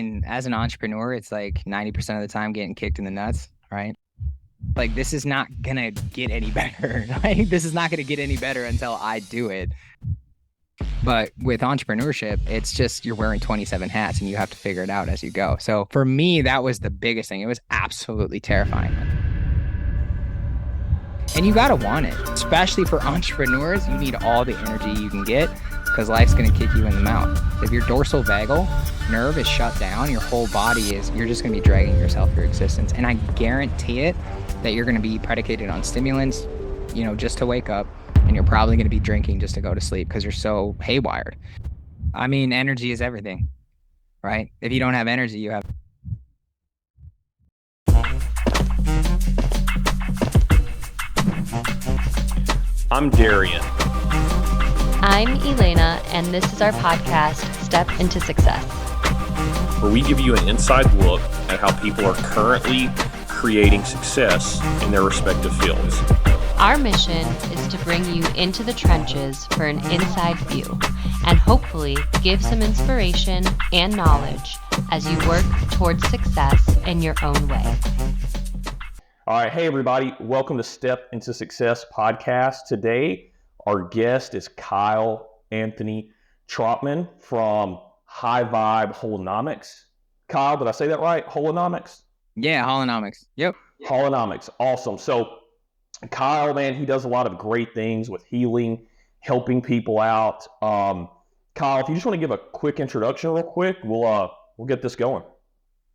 And as an entrepreneur, it's like 90% of the time getting kicked in the nuts, right? Like, this is not gonna get any better. Like, this is not gonna get any better until I do it. But with entrepreneurship, it's just you're wearing 27 hats and you have to figure it out as you go. So for me, that was the biggest thing. It was absolutely terrifying. And you gotta want it, especially for entrepreneurs. You need all the energy you can get because life's gonna kick you in the mouth. If your dorsal vagal nerve is shut down, your whole body is, you're just gonna be dragging yourself through existence. And I guarantee it that you're gonna be predicated on stimulants, just to wake up. And you're probably gonna be drinking just to go to sleep because you're so haywired. I mean, energy is everything, right? If you don't have energy, you have. I'm Darian. I'm Elena, and this is our podcast, Step into Success, where we give you an inside look at how people are currently creating success in their respective fields. Our mission is to bring you into the trenches for an inside view and hopefully give some inspiration and knowledge as you work towards success in your own way. All right. Hey, everybody. Welcome to Step into Success podcast. Today, our guest is Kyle Anthony Trautmann from High Vibe Holonomics. Kyle, did I say that right? Holonomics? Yeah, Holonomics. Yep. Holonomics. Awesome. So Kyle, man, he does a lot of great things with healing, helping people out. Kyle, if you just want to give a quick introduction real quick, we'll get this going.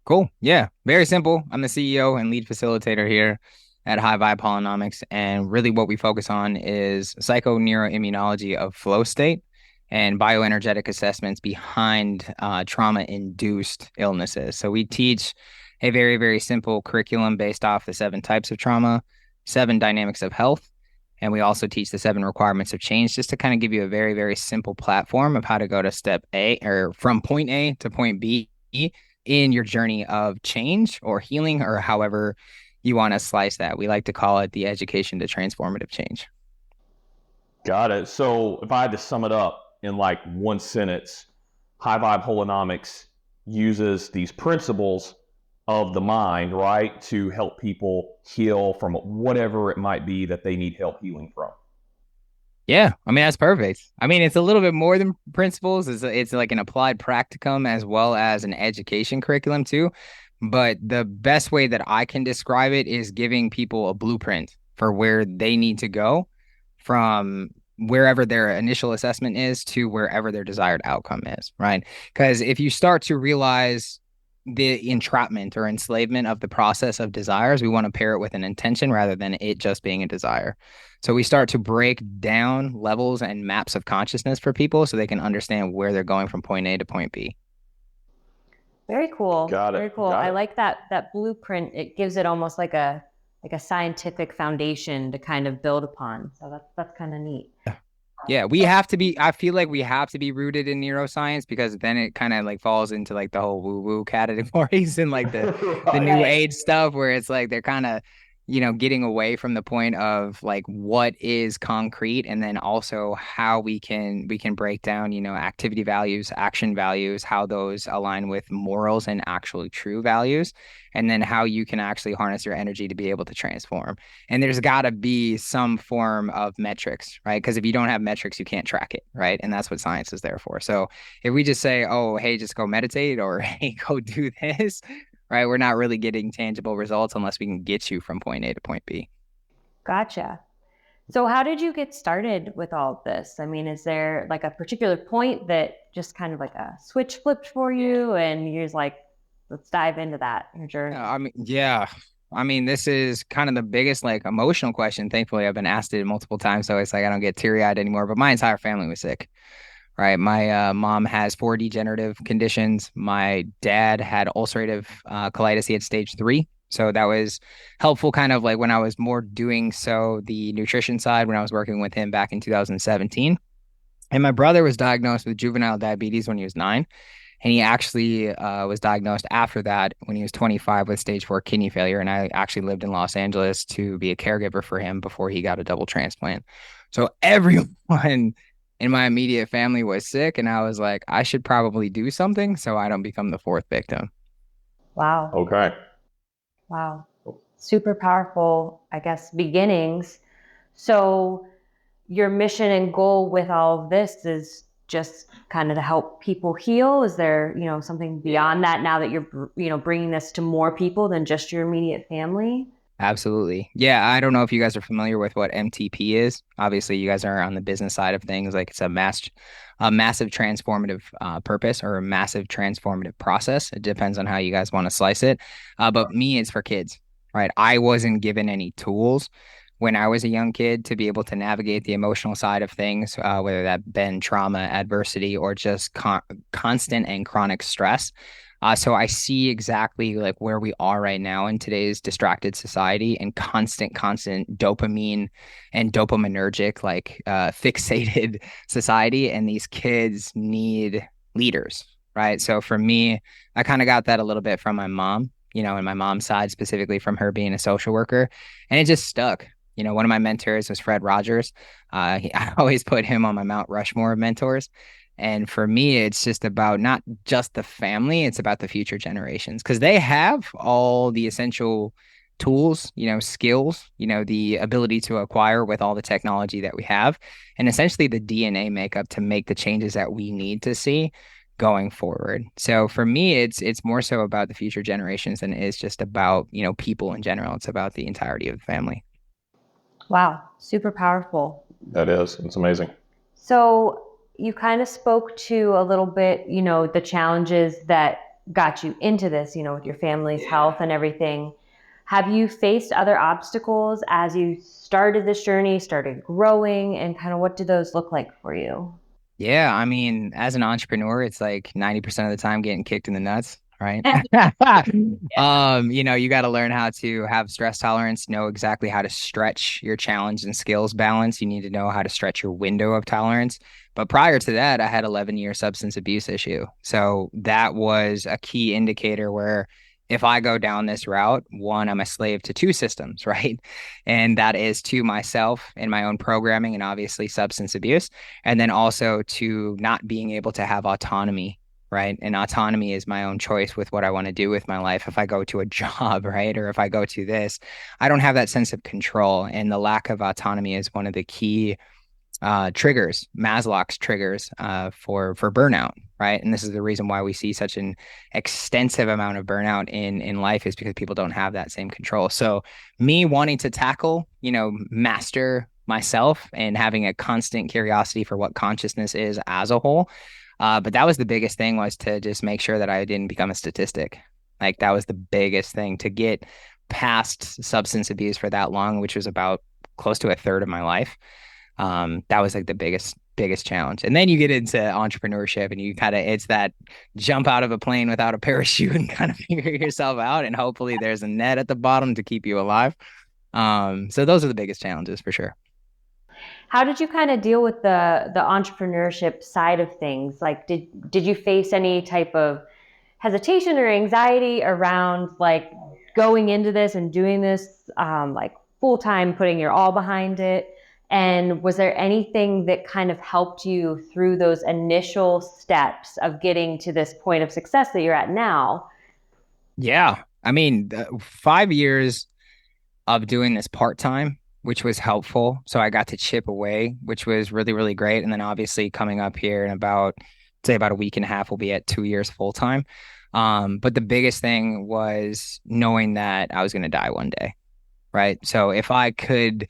Cool. Yeah. Very simple. I'm the CEO and lead facilitator here at High Vibe Holonomics. And really what we focus on is psychoneuroimmunology of flow state and bioenergetic assessments behind trauma-induced illnesses. So we teach a very, very simple curriculum based off the 7 types of trauma, 7 dynamics of health. And we also teach the 7 requirements of change, just to kind of give you a very, very simple platform of how to go to step A, or from point A to point B in your journey of change or healing, or however you want to slice that. We like to call it the education to transformative change. Got it. So if I had to sum it up in like one sentence, High Vibe Holonomics uses these principles of the mind, right, to help people heal from whatever it might be that they need help healing from. Yeah, I mean, that's perfect. I mean, it's a little bit more than principles. It's like an applied practicum as well as an education curriculum too. But the best way that I can describe it is giving people a blueprint for where they need to go from wherever their initial assessment is to wherever their desired outcome is, right? Because if you start to realize the entrapment or enslavement of the process of desires, we want to pair it with an intention rather than it just being a desire. So we start to break down levels and maps of consciousness for people so they can understand where they're going from point A to point B. Very cool. Got it. Very cool. I like that blueprint. It gives it almost like a scientific foundation to kind of build upon. So that's kind of neat. Yeah, I feel like we have to be rooted in neuroscience, because then it kind of like falls into like the whole woo-woo categories and like the new age stuff, where it's like they're kind of, getting away from the point of like what is concrete, and then also how we can break down, activity values, action values, how those align with morals and actually true values, and then how you can actually harness your energy to be able to transform. And there's got to be some form of metrics, right? Because if you don't have metrics, you can't track it, right? And that's what science is there for. So if we just say, oh, hey, just go meditate, or hey, go do this, right? We're not really getting tangible results unless we can get you from point A to point B. Gotcha. So how did you get started with all of this? I mean, is there like a particular point that just kind of like a switch flipped for you and you're just like, let's dive into that, your journey? I mean, this is kind of the biggest like emotional question. Thankfully, I've been asked it multiple times, so it's like I don't get teary-eyed anymore, but my entire family was sick. Right. My mom has 4 degenerative conditions. My dad had ulcerative colitis. He had stage 3. So that was helpful kind of like when I was more doing the nutrition side, when I was working with him back in 2017. And my brother was diagnosed with juvenile diabetes when he was 9. And he actually was diagnosed after that when he was 25 with stage 4 kidney failure. And I actually lived in Los Angeles to be a caregiver for him before he got a double transplant. So everyone and my immediate family was sick, and I was like, I should probably do something so I don't become the fourth victim. Wow. Okay. Wow. Super powerful, I guess, beginnings. So your mission and goal with all of this is just kind of to help people heal. Is there, something beyond that now that you're, bringing this to more people than just your immediate family? Absolutely. Yeah, I don't know if you guys are familiar with what MTP is. Obviously, you guys are on the business side of things. Like it's a massive transformative purpose or a massive transformative process. It depends on how you guys want to slice it. But me, it's for kids, right? I wasn't given any tools when I was a young kid to be able to navigate the emotional side of things, whether that been trauma, adversity, or just constant and chronic stress. So I see exactly like where we are right now in today's distracted society and constant dopamine and dopaminergic, like fixated society. And these kids need leaders, right? So for me, I kind of got that a little bit from my mom, and my mom's side, specifically from her being a social worker. And it just stuck. One of my mentors was Fred Rogers. I always put him on my Mount Rushmore of mentors. And for me, it's just about not just the family, it's about the future generations because they have all the essential tools, skills, the ability to acquire with all the technology that we have, and essentially the DNA makeup to make the changes that we need to see going forward. So for me, it's more so about the future generations than it is just about, people in general. It's about the entirety of the family. Wow. Super powerful. That is. It's amazing. So you kind of spoke to a little bit, the challenges that got you into this, with your family's health and everything. Have you faced other obstacles as you started this journey, started growing, and kind of what do those look like for you? Yeah, I mean, as an entrepreneur, it's like 90% of the time getting kicked in the nuts, right? You got to learn how to have stress tolerance, know exactly how to stretch your challenge and skills balance. You need to know how to stretch your window of tolerance. But prior to that, I had 11-year substance abuse issue. So that was a key indicator where if I go down this route, one, I'm a slave to two systems, right? And that is to myself and my own programming and obviously substance abuse, and then also to not being able to have autonomy, right? And autonomy is my own choice with what I want to do with my life. If I go to a job, right, or if I go to this, I don't have that sense of control, and the lack of autonomy is one of the key triggers, Maslow's triggers for burnout, right? And this is the reason why we see such an extensive amount of burnout in life is because people don't have that same control. So me wanting to tackle, master myself and having a constant curiosity for what consciousness is as a whole. But that was the biggest thing, was to just make sure that I didn't become a statistic. Like that was the biggest thing, to get past substance abuse for that long, which was about close to a third of my life. That was like the biggest challenge. And then you get into entrepreneurship and you kind of, it's that jump out of a plane without a parachute and kind of figure yourself out, and hopefully there's a net at the bottom to keep you alive. So those are the biggest challenges for sure. How did you kind of deal with the entrepreneurship side of things? Like, did you face any type of hesitation or anxiety around like going into this and doing this like full time, putting your all behind it? And was there anything that kind of helped you through those initial steps of getting to this point of success that you're at now? Yeah. I mean, 5 years of doing this part time, which was helpful. So I got to chip away, which was really, really great. And then obviously coming up here in say about a week and a half, we'll be at 2 years full time. But the biggest thing was knowing that I was going to die one day, right? So if I could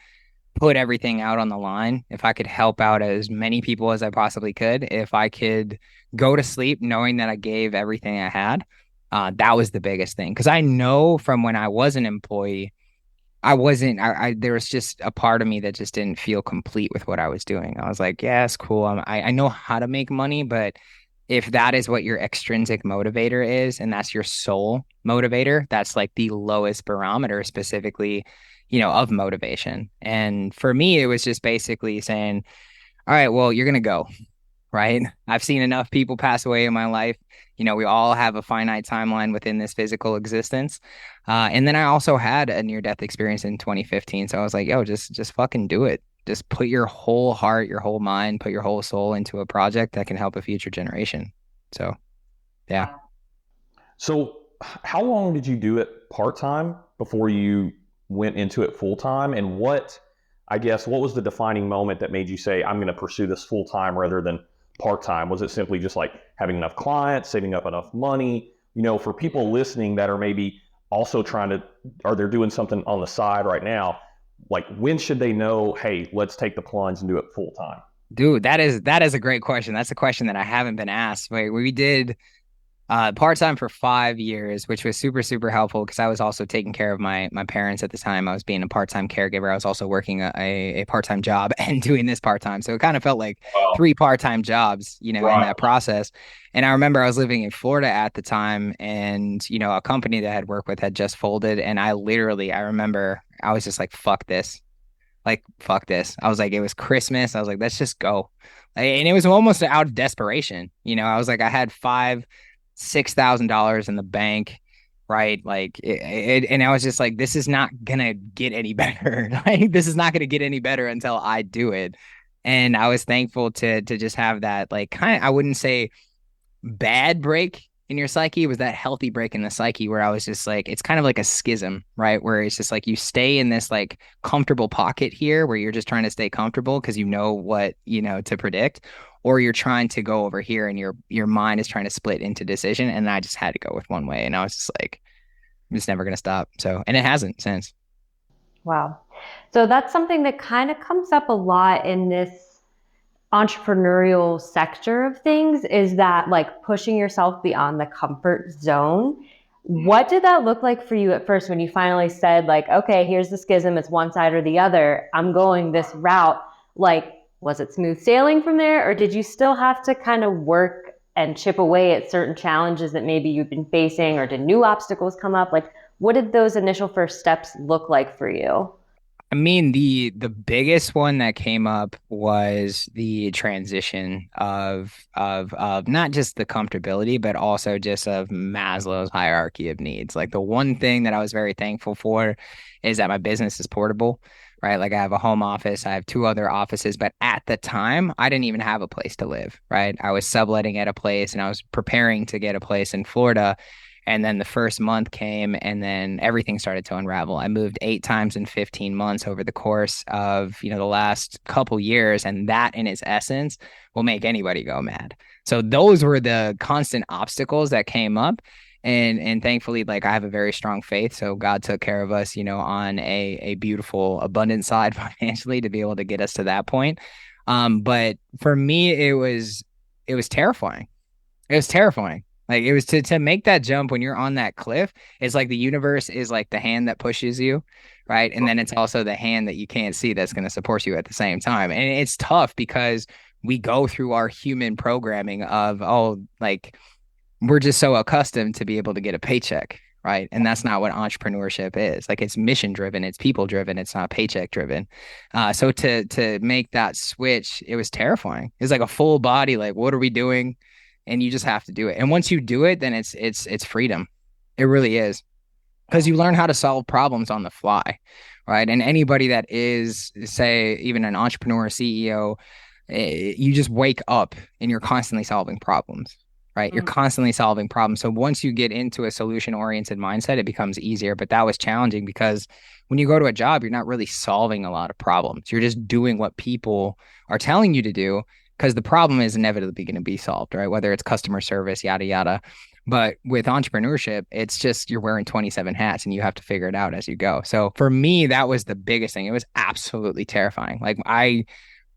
put everything out on the line, if I could help out as many people as I possibly could, if I could go to sleep knowing that I gave everything I had, that was the biggest thing. Because I know from when I was an employee, I wasn't, there was just a part of me that just didn't feel complete with what I was doing. I was like, yeah, it's cool. I know how to make money, but if that is what your extrinsic motivator is, and that's your sole motivator, that's like the lowest barometer specifically, of motivation. And for me, it was just basically saying, all right, well, you're going to go, right? I've seen enough people pass away in my life. We all have a finite timeline within this physical existence. And then I also had a near death experience in 2015. So I was like, yo, just fucking do it. just put your whole heart, your whole mind, put your whole soul into a project that can help a future generation. So, yeah. So, how long did you do it part time before you went into it full time? And I guess, what was the defining moment that made you say, I'm going to pursue this full time rather than part time? Was it simply just like having enough clients, saving up enough money? For people listening that are maybe also or they're doing something on the side right now, like when should they know, hey, let's take the plunge and do it full time? Dude, that is a great question. That's a question that I haven't been asked. Wait, we did part-time for 5 years, which was super, super helpful because I was also taking care of my parents at the time. I was being a part-time caregiver. I was also working a part-time job and doing this part-time. So it kind of felt like Well, three part-time jobs, in right. that process. And I remember I was living in Florida at the time, and a company that I had worked with had just folded. And I remember I was just like, fuck this. Like, fuck this. I was like, it was Christmas. I was like, let's just go. And it was almost out of desperation. I was like, I had $6,000 in the bank, right? Like, and I was just like, this is not gonna get any better. Like, this is not gonna get any better until I do it. And I was thankful to just have that, like, kind of, I wouldn't say bad break in your psyche. It was that healthy break in the psyche where I was just like, it's kind of like a schism, right? Where it's just like you stay in this like comfortable pocket here where you're just trying to stay comfortable because you know what, to predict, or you're trying to go over here and your mind is trying to split into decision. And I just had to go with one way. And I was just like, I'm just never gonna stop. So, and it hasn't since. Wow. So that's something that kind of comes up a lot in this entrepreneurial sector of things, is that like pushing yourself beyond the comfort zone. What did that look like for you at first when you finally said, like, okay, here's the schism, it's one side or the other, I'm going this route? Like, was it smooth sailing from there, or did you still have to kind of work and chip away at certain challenges that maybe you've been facing, or did new obstacles come up? Like, what did those initial first steps look like for you? I mean, the biggest one that came up was the transition of not just the comfortability, but also just of Maslow's hierarchy of needs. Like the one thing that I was very thankful for is that my business is portable, right? Like I have a home office, I have two other offices, but at the time I didn't even have a place to live, right? I was subletting at a place and I was preparing to get a place in Florida. And then the first month came, and then everything started to unravel. I moved 8 times in 15 months over the course of, the last couple years. And that in its essence will make anybody go mad. So those were the constant obstacles that came up. And thankfully, like I have a very strong faith. So God took care of us, on a beautiful, abundant side financially to be able to get us to that point. But for me, it was terrifying. It was terrifying. Like it was to make that jump when you're on that cliff. It's like the universe is like the hand that pushes you, right? And then it's also the hand that you can't see that's going to support you at the same time. And it's tough because we go through our human programming of, oh, like we're just so accustomed to be able to get a paycheck, right? And that's not what entrepreneurship is. Like it's mission driven, it's people driven, it's not paycheck driven. So to make that switch, it was terrifying. It's like a full body, like what are we doing? And you just have to do it. And once you do it, then it's freedom. It really is. Because you learn how to solve problems on the fly, right? And anybody that is, say, even an entrepreneur, CEO, you just wake up and you're constantly solving problems, right? You're constantly solving problems. So once you get into a solution oriented mindset, it becomes easier. But that was challenging because when you go to a job, you're not really solving a lot of problems. You're just doing what people are telling you to do because the problem is inevitably going to be solved, right? Whether it's customer service, yada, yada. But with entrepreneurship, it's just you're wearing 27 hats and you have to figure it out as you go. So for me, that was the biggest thing. It was absolutely terrifying. Like I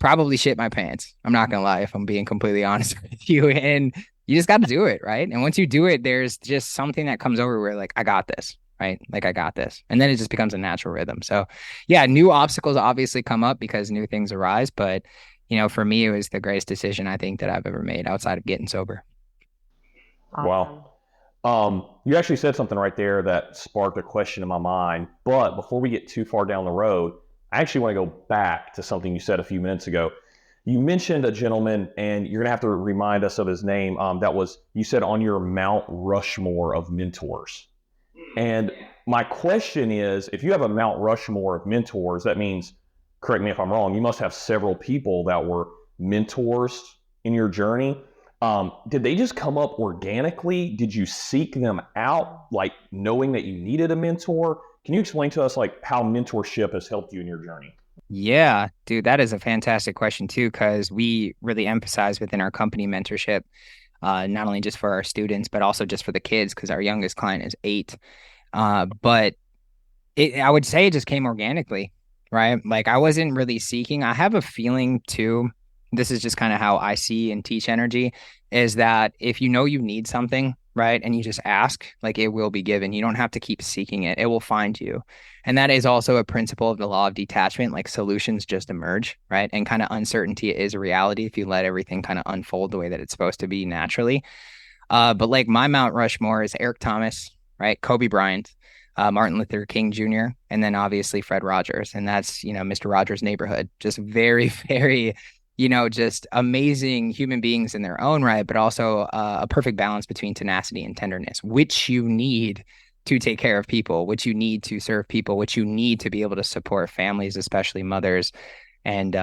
probably shit my pants. I'm not going to lie if I'm being completely honest with you. And you just got to do it, right? And once you do it, there's just something that comes over where like, I got this, right? Like I got this. And then it just becomes a natural rhythm. So yeah, new obstacles obviously come up because new things arise. But, for me, it was the greatest decision I think that I've ever made outside of getting sober. Awesome. You actually said something right there that sparked a question in my mind. But before we get too far down the road, I actually want to go back to something you said a few minutes ago. You mentioned a gentleman, and you're going to have to remind us of his name. You said on your Mount Rushmore of mentors. And my question is, if you have a Mount Rushmore of mentors, that means correct me if I'm wrong, you must have several people that were mentors in your journey. Did they just come up organically? Did you seek them out, like knowing that you needed a mentor? Can you explain to us like how mentorship has helped you in your journey? Yeah, dude, that is a fantastic question too, because we really emphasize within our company mentorship, not only just for our students, but also just for the kids, because our youngest client is 8. But I would say it just came organically, right? Like I wasn't really seeking. I have a feeling too, this is just kind of how I see and teach energy, is that if you know you need something, right, and you just ask, like it will be given. You don't have to keep seeking it. It will find you. And that is also a principle of the law of detachment, like solutions just emerge, right? And kind of uncertainty is a reality if you let everything kind of unfold the way that it's supposed to be naturally. But like my Mount Rushmore is Eric Thomas, right? Kobe Bryant, Martin Luther King Jr., and then obviously Fred Rogers. And that's, Mr. Rogers' Neighborhood. Just very, very, just amazing human beings in their own right, but also a perfect balance between tenacity and tenderness, which you need to take care of people, which you need to serve people, which you need to be able to support families, especially mothers and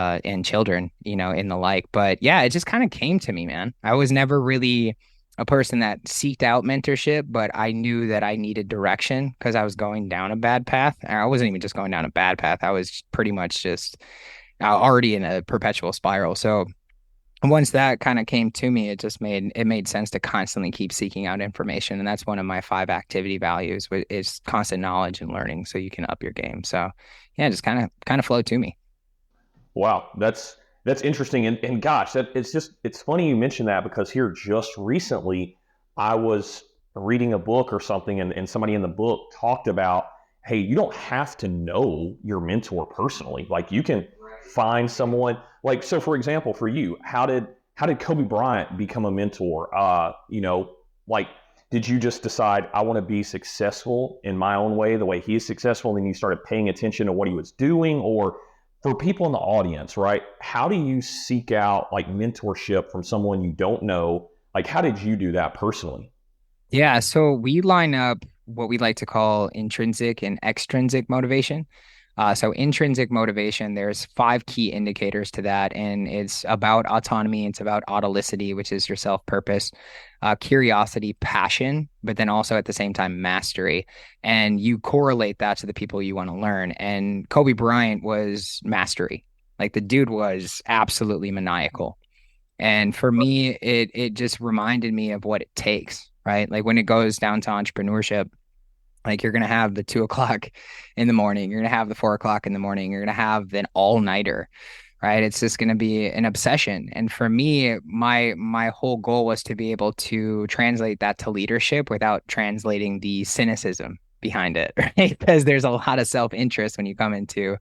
children, in the like. But yeah, it just kind of came to me, man. I was never really a person that seeked out mentorship, but I knew that I needed direction because I was going down a bad path. I wasn't even just going down a bad path. I was pretty much just already in a perpetual spiral. So once that kind of came to me, it made sense to constantly keep seeking out information. And that's one of my 5 activity values is constant knowledge and learning so you can up your game. So yeah, just kind of flowed to me. Wow, that's interesting, and gosh, it's funny you mentioned that because here just recently I was reading a book or something, and somebody in the book talked about, hey, you don't have to know your mentor personally. Like you can find someone. Like so, for example, for you, how did Kobe Bryant become a mentor? Like did you just decide I want to be successful in my own way, the way he is successful, and then you started paying attention to what he was doing, or for people in the audience, right? How do you seek out like mentorship from someone you don't know? Like, how did you do that personally? Yeah, so we line up what we like to call intrinsic and extrinsic motivation. So intrinsic motivation, there's 5 key indicators to that, and it's about autonomy, it's about autolicity, which is your self-purpose, curiosity, passion, but then also at the same time mastery. And you correlate that to the people you want to learn. And Kobe Bryant was mastery. Like the dude was absolutely maniacal. And for me, it just reminded me of what it takes, right? Like when it goes down to entrepreneurship, like you're gonna have the 2 o'clock in the morning, you're gonna have the 4 o'clock in the morning, you're gonna have an all-nighter, right? It's just gonna be an obsession. And for me, my whole goal was to be able to translate that to leadership without translating the cynicism behind it, right? Because there's a lot of self-interest when you come into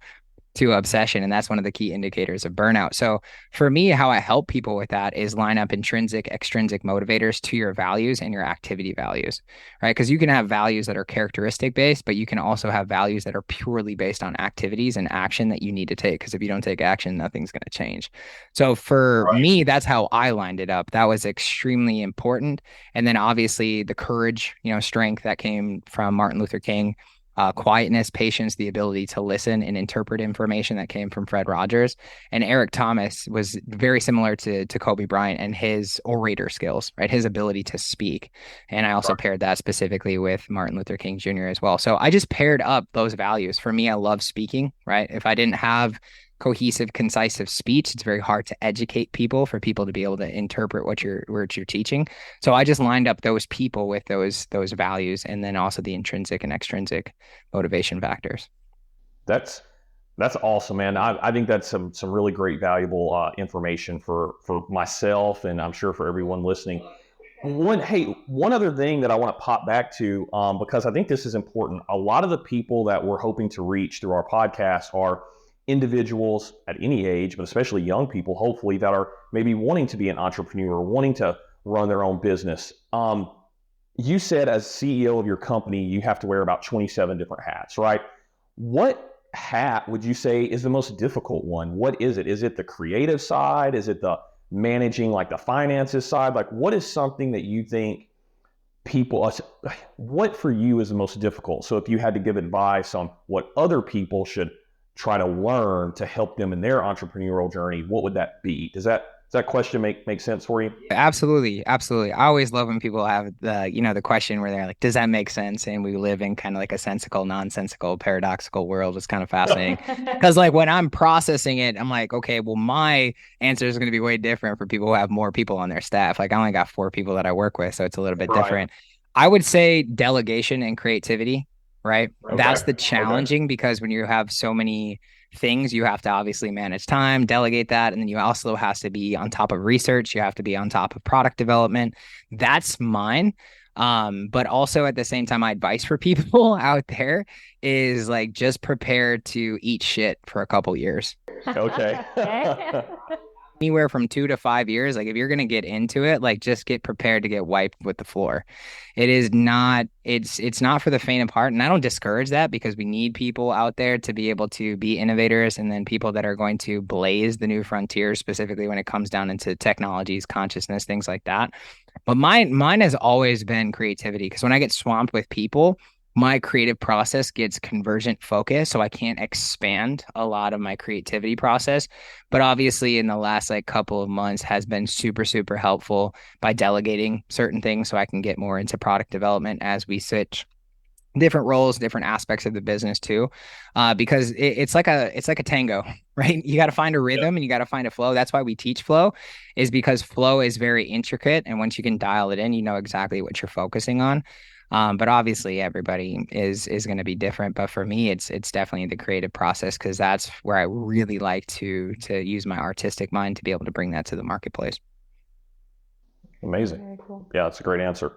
to obsession. And that's one of the key indicators of burnout. So for me, how I help people with that is line up intrinsic, extrinsic motivators to your values and your activity values, right? Because you can have values that are characteristic based, but you can also have values that are purely based on activities and action that you need to take. Because if you don't take action, nothing's going to change. So for Right. me, that's how I lined it up. That was extremely important. And then obviously the courage, strength that came from Martin Luther King, quietness, patience, the ability to listen and interpret information that came from Fred Rogers. And Eric Thomas was very similar to Kobe Bryant and his orator skills, right? His ability to speak. And I also paired that specifically with Martin Luther King Jr. as well. So I just paired up those values. For me, I love speaking, right? If I didn't have cohesive, concise speech, it's very hard to educate people for people to be able to interpret what you're teaching. So I just lined up those people with those values, and then also the intrinsic and extrinsic motivation factors. That's that's awesome, man. I think that's some really great, valuable information for myself, and I'm sure for everyone listening. One other thing that I want to pop back to, because I think this is important. A lot of the people that we're hoping to reach through our podcast are individuals at any age, but especially young people, hopefully, that are maybe wanting to be an entrepreneur, wanting to run their own business. You said as CEO of your company, you have to wear about 27 different hats, right? What hat would you say is the most difficult one? What is it? Is it the creative side? Is it the managing like the finances side? Like what is something that you think people, what for you is the most difficult? So if you had to give advice on what other people should try to learn to help them in their entrepreneurial journey, what would that be? Does that question make sense for you? Absolutely, absolutely. I always love when people have the question where they're like, does that make sense? And we live in kind of like a sensical, nonsensical, paradoxical world. It's kind of fascinating. Because like when I'm processing it, I'm like, okay, well, my answer is going to be way different for people who have more people on their staff. Like I only got 4 people that I work with, so it's a little bit Right. different. I would say delegation and creativity, right? Okay. That's the challenging because when you have so many things, you have to obviously manage time, delegate that, and then you also have to be on top of research. You have to be on top of product development. That's mine. But also at the same time, my advice for people out there is like just prepare to eat shit for a couple years. Okay. Anywhere from 2 to 5 years. Like if you're gonna get into it, like just get prepared to get wiped with the floor. It is not, it's not for the faint of heart. And I don't discourage that because we need people out there to be able to be innovators and then people that are going to blaze the new frontiers, specifically when it comes down into technologies, consciousness, things like that. But mine has always been creativity because when I get swamped with people, my creative process gets convergent focus, so I can't expand a lot of my creativity process. But obviously, in the last like couple of months, has been super super helpful by delegating certain things, so I can get more into product development as we switch different roles, different aspects of the business too, because it's like a tango, right? You got to find a Yep. rhythm and you got to find a flow. That's why we teach flow, is because flow is very intricate, and once you can dial it in, you know exactly what you're focusing on. But obviously, everybody is going to be different. But for me, it's definitely the creative process because that's where I really like to use my artistic mind to be able to bring that to the marketplace. Amazing. Very cool. Yeah, that's a great answer.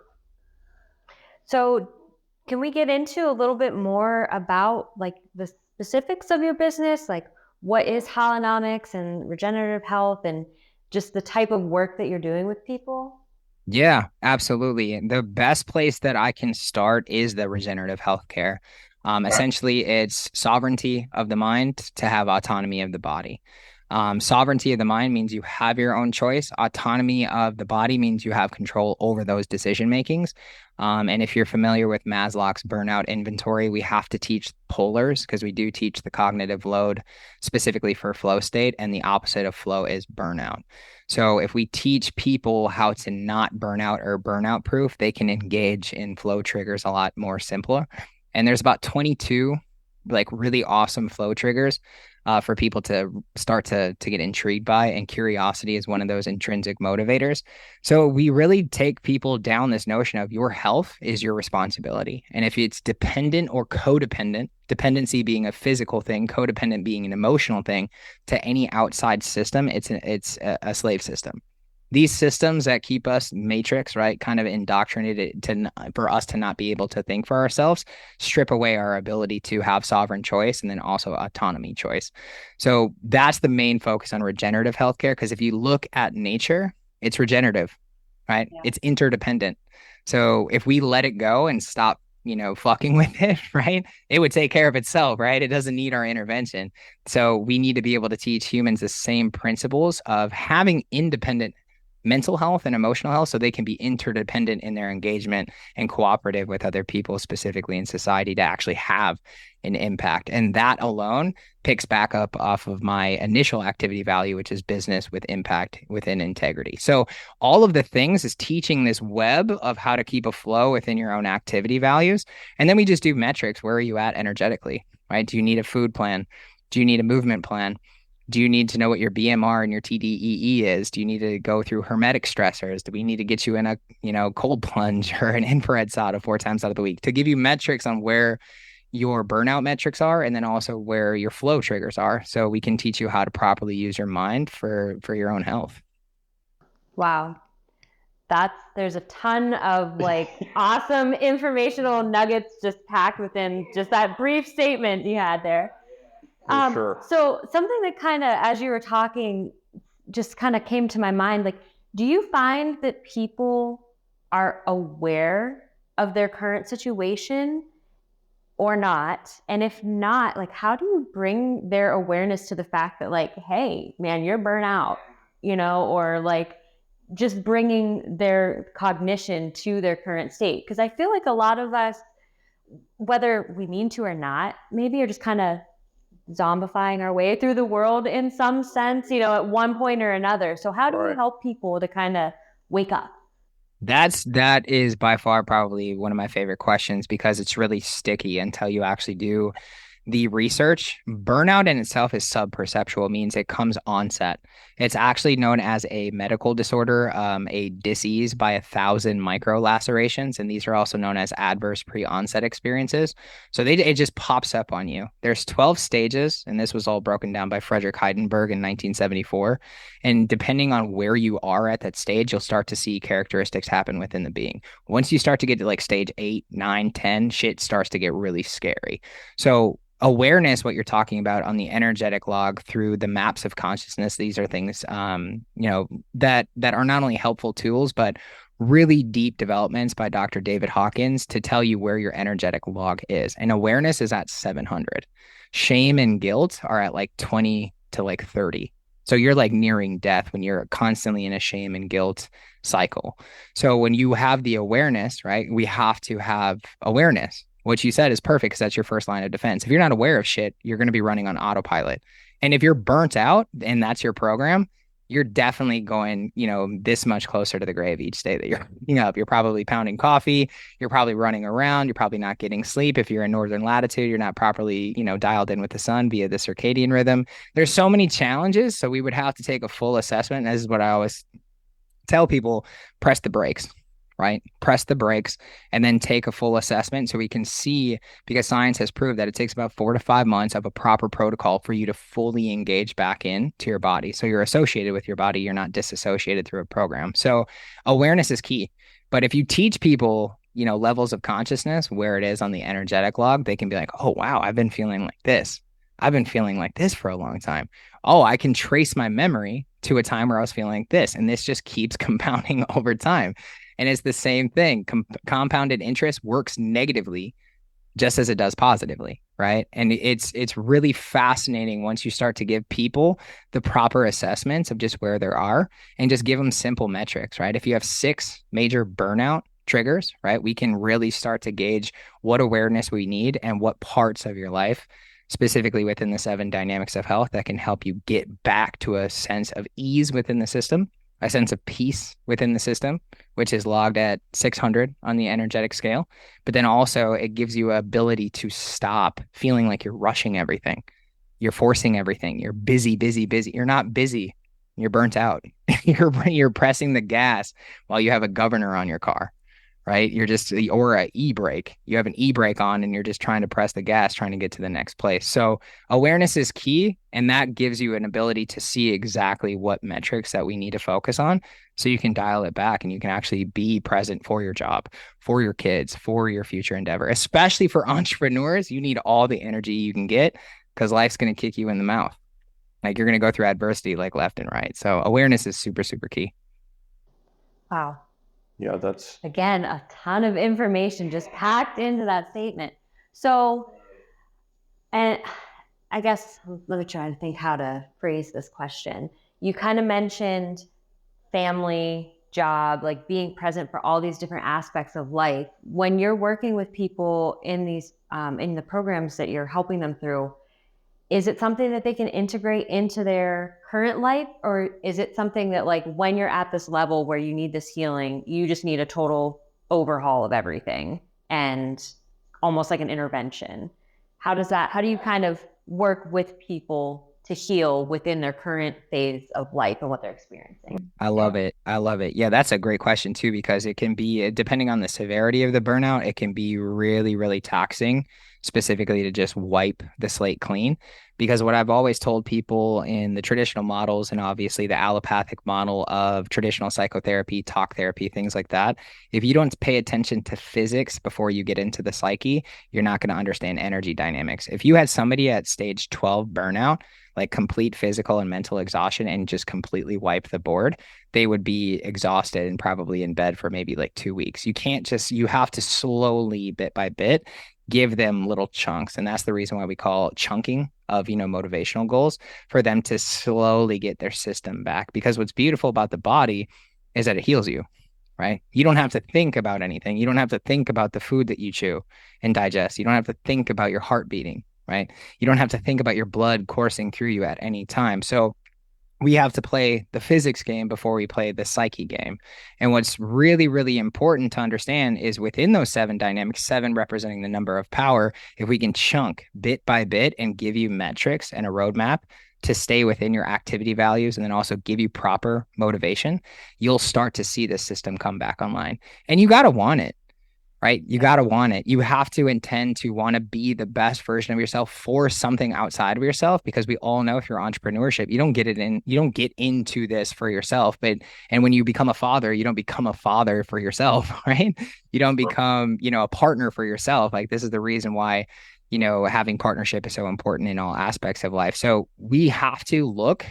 So, can we get into a little bit more about like the specifics of your business? Like, what is holonomics and regenerative health, and just the type of work that you're doing with people? Yeah, absolutely. And the best place that I can start is the regenerative healthcare. Essentially, it's sovereignty of the mind to have autonomy of the body. Sovereignty of the mind means you have your own choice. Autonomy of the body means you have control over those decision makings. And if you're familiar with Maslow's burnout inventory, we have to teach polars because we do teach the cognitive load specifically for flow state, and the opposite of flow is burnout. So if we teach people how to not burn out or burnout proof, they can engage in flow triggers a lot more simpler. And there's about 22 like really awesome flow triggers for people to start to get intrigued by. And curiosity is one of those intrinsic motivators. So we really take people down this notion of your health is your responsibility. And if it's dependent or codependent, dependency being a physical thing, codependent being an emotional thing, to any outside system, it's a slave system. These systems that keep us matrix, right, kind of indoctrinated for us to not be able to think for ourselves, strip away our ability to have sovereign choice and then also autonomy choice. So that's the main focus on regenerative healthcare. Because if you look at nature, it's regenerative, right? Yeah. It's interdependent. So if we let it go and stop, fucking with it, right? It would take care of itself, right? It doesn't need our intervention. So we need to be able to teach humans the same principles of having independent mental health and emotional health so they can be interdependent in their engagement and cooperative with other people, specifically in society, to actually have an impact. And that alone picks back up off of my initial activity value, which is business with impact within integrity. So all of the things is teaching this web of how to keep a flow within your own activity values. And then we just do metrics. Where are you at energetically, right? Do you need a food plan? Do you need a movement plan? Do you need to know what your BMR and your TDEE is? Do you need to go through hermetic stressors? Do we need to get you in a, cold plunge or an infrared sauna 4 times out of the week to give you metrics on where your burnout metrics are and then also where your flow triggers are, so we can teach you how to properly use your mind for your own health. Wow. There's a ton of like awesome informational nuggets just packed within just that brief statement you had there. Sure. So something that kind of, as you were talking, just kind of came to my mind, like, do you find that people are aware of their current situation or not? And if not, like, how do you bring their awareness to the fact that like, hey, man, you're burnout, or like just bringing their cognition to their current state? Because I feel like a lot of us, whether we mean to or not, maybe are just kind of zombifying our way through the world in some sense, at one point or another. So how do we help people to kind of wake up? That is by far probably one of my favorite questions because it's really sticky until you actually do the research. Burnout in itself is subperceptual, means it comes onset. It's actually known as a medical disorder, a disease by 1,000 micro lacerations, and these are also known as adverse pre-onset experiences. So it just pops up on you. There's 12 stages, and this was all broken down by Frederick Heidenberg in 1974. And depending on where you are at that stage, you'll start to see characteristics happen within the being. Once you start to get to like stage 8, 9, 10, shit starts to get really scary. So awareness, what you're talking about on the energetic log through the maps of consciousness, these are things that are not only helpful tools but really deep developments by Dr. David Hawkins to tell you where your energetic log is. And awareness is at 700. Shame and guilt are at like 20 to like 30. So you're like nearing death when you're constantly in a shame and guilt cycle. So when you have the awareness, right, we have to have awareness. What you said is perfect because that's your first line of defense. If you're not aware of shit, you're going to be running on autopilot. And if you're burnt out and that's your program, you're definitely going, this much closer to the grave each day that you're waking up. You're probably pounding coffee. You're probably running around. You're probably not getting sleep. If you're in northern latitude, you're not properly, dialed in with the sun via the circadian rhythm. There's so many challenges. So we would have to take a full assessment. This is what I always tell people: press the brakes, right? Press the brakes and then take a full assessment so we can see, because science has proved that it takes about 4 to 5 months of a proper protocol for you to fully engage back into your body. So you're associated with your body. You're not disassociated through a program. So awareness is key. But if you teach people, levels of consciousness, where it is on the energetic log, they can be like, oh, wow, I've been feeling like this. I've been feeling like this for a long time. Oh, I can trace my memory to a time where I was feeling like this. And this just keeps compounding over time. And it's the same thing. Compounded interest works negatively just as it does positively, right? And it's really fascinating once you start to give people the proper assessments of just where they are and just give them simple metrics, right? If you have 6 major burnout triggers, right, we can really start to gauge what awareness we need and what parts of your life, specifically within the 7 dynamics of health, that can help you get back to a sense of ease within the system, a sense of peace within the system, which is logged at 600 on the energetic scale. But then also it gives you an ability to stop feeling like you're rushing everything. You're forcing everything. You're busy, busy, busy. You're not busy. You're burnt out. You're pressing the gas while you have a governor on your car, right? You're just, or a e-brake. You have an e-brake on and you're just trying to press the gas, trying to get to the next place. So awareness is key. And that gives you an ability to see exactly what metrics that we need to focus on. So you can dial it back and you can actually be present for your job, for your kids, for your future endeavor. Especially for entrepreneurs, you need all the energy you can get because life's going to kick you in the mouth. Like you're going to go through adversity like left and right. So awareness is super, super key. Wow. Yeah, that's again a ton of information just packed into that statement. So, and I guess let me try to think how to phrase this question. You kind of mentioned family, job, like being present for all these different aspects of life. When you're working with people in these in the programs that you're helping them through, is it something that they can integrate into their current life, or is it something that, like, when you're at this level where you need this healing, you just need a total overhaul of everything and almost like an intervention? How do you kind of work with people to heal within their current phase of life and what they're experiencing? I love it. I love it. Yeah, that's a great question too, because it can be, depending on the severity of the burnout, it can be really, really taxing, specifically to just wipe the slate clean. Because what I've always told people in the traditional models, and obviously the allopathic model of traditional psychotherapy, talk therapy, things like that, if you don't pay attention to physics before you get into the psyche, you're not going to understand energy dynamics. If you had somebody at stage 12 burnout, like complete physical and mental exhaustion, and just completely wipe the board, they would be exhausted and probably in bed for maybe like 2 weeks. You have to slowly, bit by bit, give them little chunks. And that's the reason why we call chunking of, motivational goals, for them to slowly get their system back. Because what's beautiful about the body is that it heals you, right? You don't have to think about anything. You don't have to think about the food that you chew and digest. You don't have to think about your heart beating, right? You don't have to think about your blood coursing through you at any time. So we have to play the physics game before we play the psyche game. And what's really, really important to understand is within those 7 dynamics, 7 representing the number of power, if we can chunk bit by bit and give you metrics and a roadmap to stay within your activity values and then also give you proper motivation, you'll start to see this system come back online. And you got to want it, right? You got to want it. You have to intend to want to be the best version of yourself for something outside of yourself, because we all know if you're entrepreneurship, you don't get into this for yourself. And when you become a father, you don't become a father for yourself, right? You don't become, a partner for yourself. Like, this is the reason why, having partnership is so important in all aspects of life. So we have to look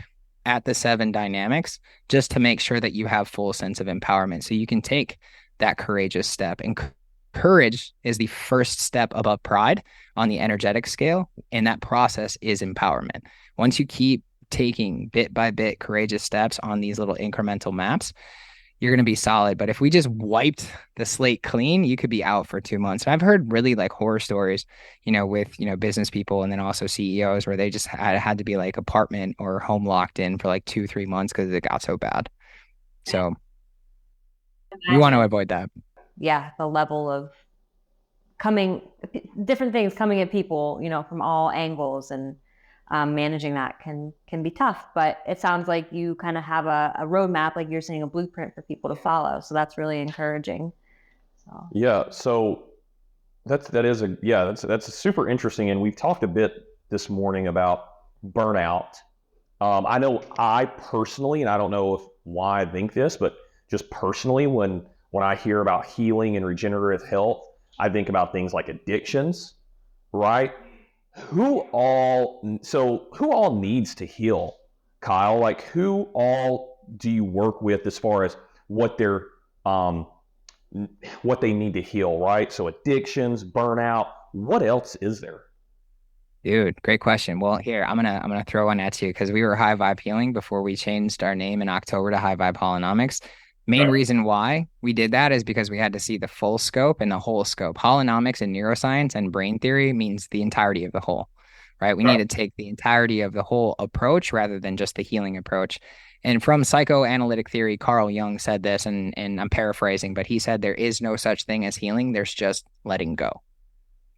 at the 7 dynamics just to make sure that you have full sense of empowerment so you can take that courageous step. And courage is the first step above pride on the energetic scale, and that process is empowerment. Once you keep taking bit by bit courageous steps on these little incremental maps, you're going to be solid. But if we just wiped the slate clean, you could be out for 2 months. And I've heard really like horror stories, with, business people and then also CEOs where they just had to be like apartment or home locked in for like 2-3 months because it got so bad. So we want to avoid that. Yeah, the level of different things coming at people, from all angles, and managing that can be tough. But it sounds like you kind of have a roadmap, like you're saying, a blueprint for people to follow. So that's really encouraging. So Yeah. So that's super interesting. And we've talked a bit this morning about burnout. I know I personally, and I don't know why I think this, but just personally, when I hear about healing and regenerative health, I think about things like addictions, right? Who all needs to heal, Kyle? Like, who all do you work with as far as what they need to heal, right? So addictions, burnout, what else is there? Dude, great question. Well, here, I'm gonna throw one at you because we were High Vibe Healing before we changed our name in October to High Vibe Holonomics. Main reason why we did that is because we had to see the full scope and the whole scope. Holonomics and neuroscience and brain theory means the entirety of the whole, right? We need to take the entirety of the whole approach rather than just the healing approach. And from psychoanalytic theory, Carl Jung said this, and I'm paraphrasing, but he said there is no such thing as healing. There's just letting go.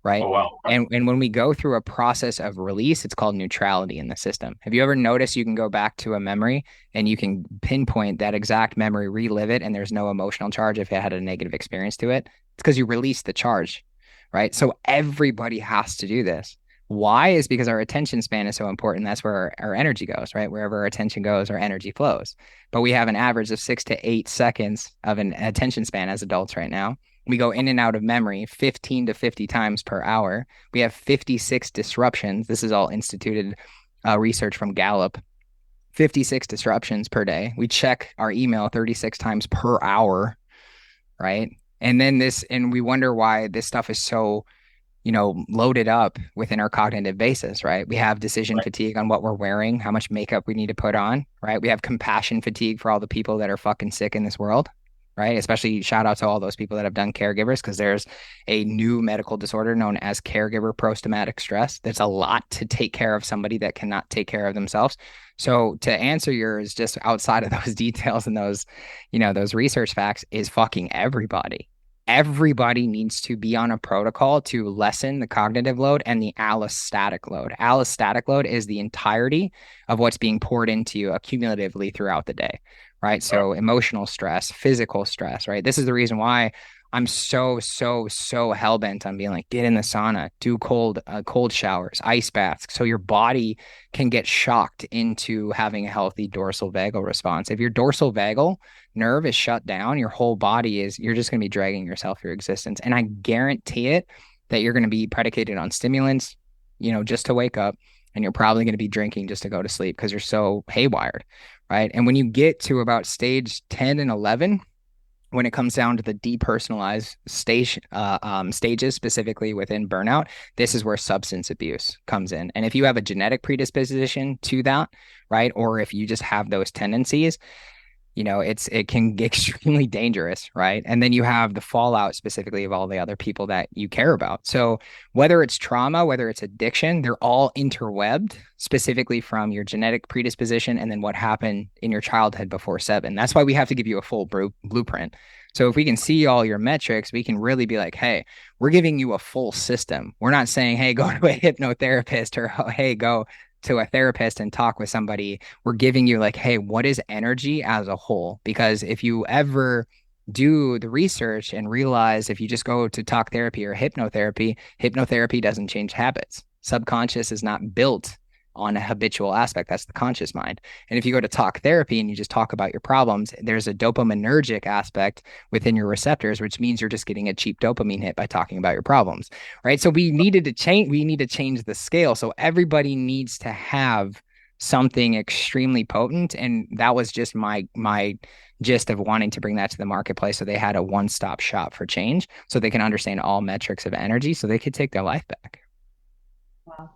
Right. Oh, wow. And when we go through a process of release, it's called neutrality in the system. Have you ever noticed you can go back to a memory and you can pinpoint that exact memory, relive it, and there's no emotional charge if it had a negative experience to it? It's because you released the charge, right? So everybody has to do this. Why? Is because our attention span is so important. That's where our energy goes, right? Wherever our attention goes, our energy flows. But we have an average of 6 to 8 seconds of an attention span as adults right now. We go in and out of memory 15 to 50 times per hour. We have 56 disruptions. This is all instituted research from Gallup. 56 disruptions per day. We check our email 36 times per hour, right? And we wonder why this stuff is so, loaded up within our cognitive basis, right? We have decision fatigue on what we're wearing, how much makeup we need to put on, right? We have compassion fatigue for all the people that are fucking sick in this world, right? Especially shout out to all those people that have done caregivers, because there's a new medical disorder known as caregiver post-traumatic stress. There's a lot to take care of somebody that cannot take care of themselves. So to answer yours, just outside of those details and those, those research facts, is fucking everybody. Everybody needs to be on a protocol to lessen the cognitive load and the allostatic load. Allostatic load is the entirety of what's being poured into you accumulatively throughout the day, right? So emotional stress, physical stress, right? This is the reason why I'm so hell-bent on being like, get in the sauna, do cold showers, ice baths, so your body can get shocked into having a healthy dorsal vagal response. If your dorsal vagal nerve is shut down, your whole body you're just going to be dragging yourself through existence. And I guarantee it that you're going to be predicated on stimulants, just to wake up, and you're probably going to be drinking just to go to sleep because you're so haywired, right? And when you get to about stage 10 and 11, when it comes down to the depersonalized stages, specifically within burnout, this is where substance abuse comes in. And if you have a genetic predisposition to that, right, or if you just have those tendencies, it can get extremely dangerous, right? And then you have the fallout specifically of all the other people that you care about. So whether it's trauma, whether it's addiction, they're all interwebbed specifically from your genetic predisposition and then what happened in your childhood before 7. That's why we have to give you a full blueprint. So if we can see all your metrics, we can really be like, hey, we're giving you a full system. We're not saying, hey, go to a hypnotherapist or hey, go to a therapist and talk with somebody. We're giving you like, hey, what is energy as a whole? Because if you ever do the research and realize if you just go to talk therapy or hypnotherapy doesn't change habits. Subconscious is not built on a habitual aspect. That's the conscious mind. And if you go to talk therapy and you just talk about your problems, there's a dopaminergic aspect within your receptors, which means you're just getting a cheap dopamine hit by talking about your problems, right? So we need to change the scale. So everybody needs to have something extremely potent. And that was just my gist of wanting to bring that to the marketplace. So they had a one-stop shop for change so they can understand all metrics of energy so they could take their life back. Wow.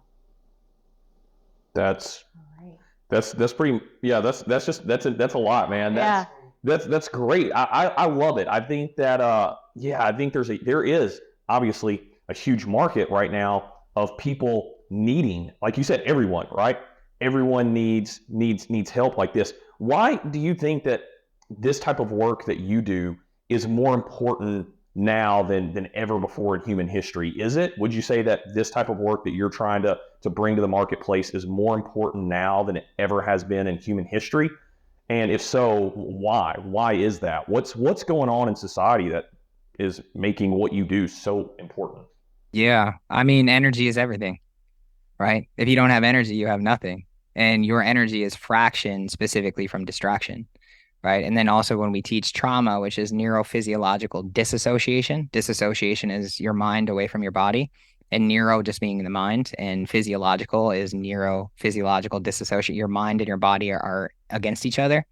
That's All right. that's pretty, yeah, that's a lot, man. Yeah. That's great. I love it. I think that yeah, I think there is obviously a huge market right now of people needing, like you said, everyone, right? Everyone needs help like this. Why do you think that this type of work that you do is more important now than ever before in human history? Is it? Would you say that this type of work that you're trying to bring to the marketplace is more important now than it ever has been in human history? And if so, why? Why is that? What's going on in society that is making what you do so important? Yeah. I mean, energy is everything, right? If you don't have energy, you have nothing. And your energy is fraction specifically from distraction, right? And then also when we teach trauma, which is neurophysiological disassociation is your mind away from your body, and neuro just being the mind, and physiological is neurophysiological dissociation. Your mind and your body are against each other,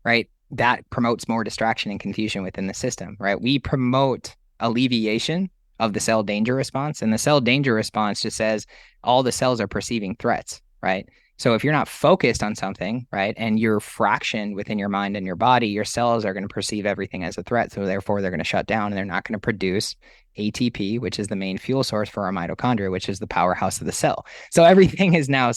right? That promotes more distraction and confusion within the system, right? We promote alleviation of the cell danger response, and the cell danger response just says all the cells are perceiving threats, right? So if you're not focused on something, right, and you're fractioned within your mind and your body, your cells are going to perceive everything as a threat. So therefore, they're going to shut down and they're not going to produce ATP, which is the main fuel source for our mitochondria, which is the powerhouse of the cell. So everything is now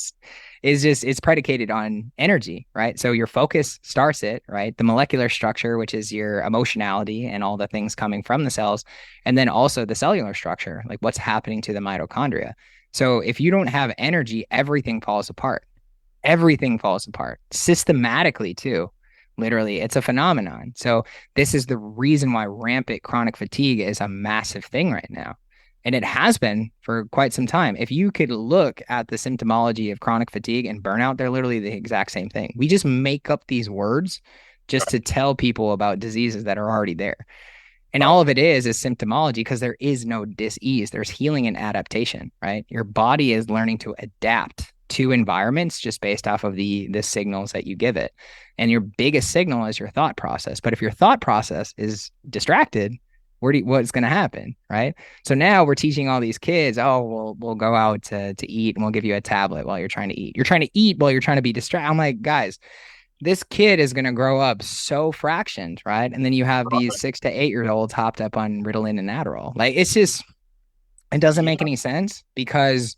it's predicated on energy, right? So your focus starts it, right? The molecular structure, which is your emotionality and all the things coming from the cells, and then also the cellular structure, like what's happening to the mitochondria. So if you don't have energy, everything falls apart. Everything falls apart systematically too. Literally, it's a phenomenon. So this is the reason why rampant chronic fatigue is a massive thing right now. And it has been for quite some time. If you could look at the symptomology of chronic fatigue and burnout, they're literally the exact same thing. We just make up these words just to tell people about diseases that are already there. And all of it is symptomology because there is no dis-ease. There's healing and adaptation, right? Your body is learning to adapt to environments just based off of the signals that you give it. And your biggest signal is your thought process. But if your thought process is distracted, what's going to happen, right? So now we're teaching all these kids, oh, we'll go out to eat and we'll give you a tablet while you're trying to eat. You're trying to eat while you're trying to be distracted. I'm like, guys, this kid is going to grow up so fractioned, right? And then you have these 6 to 8 year olds hopped up on Ritalin and Adderall. Like it's just, it doesn't make any sense because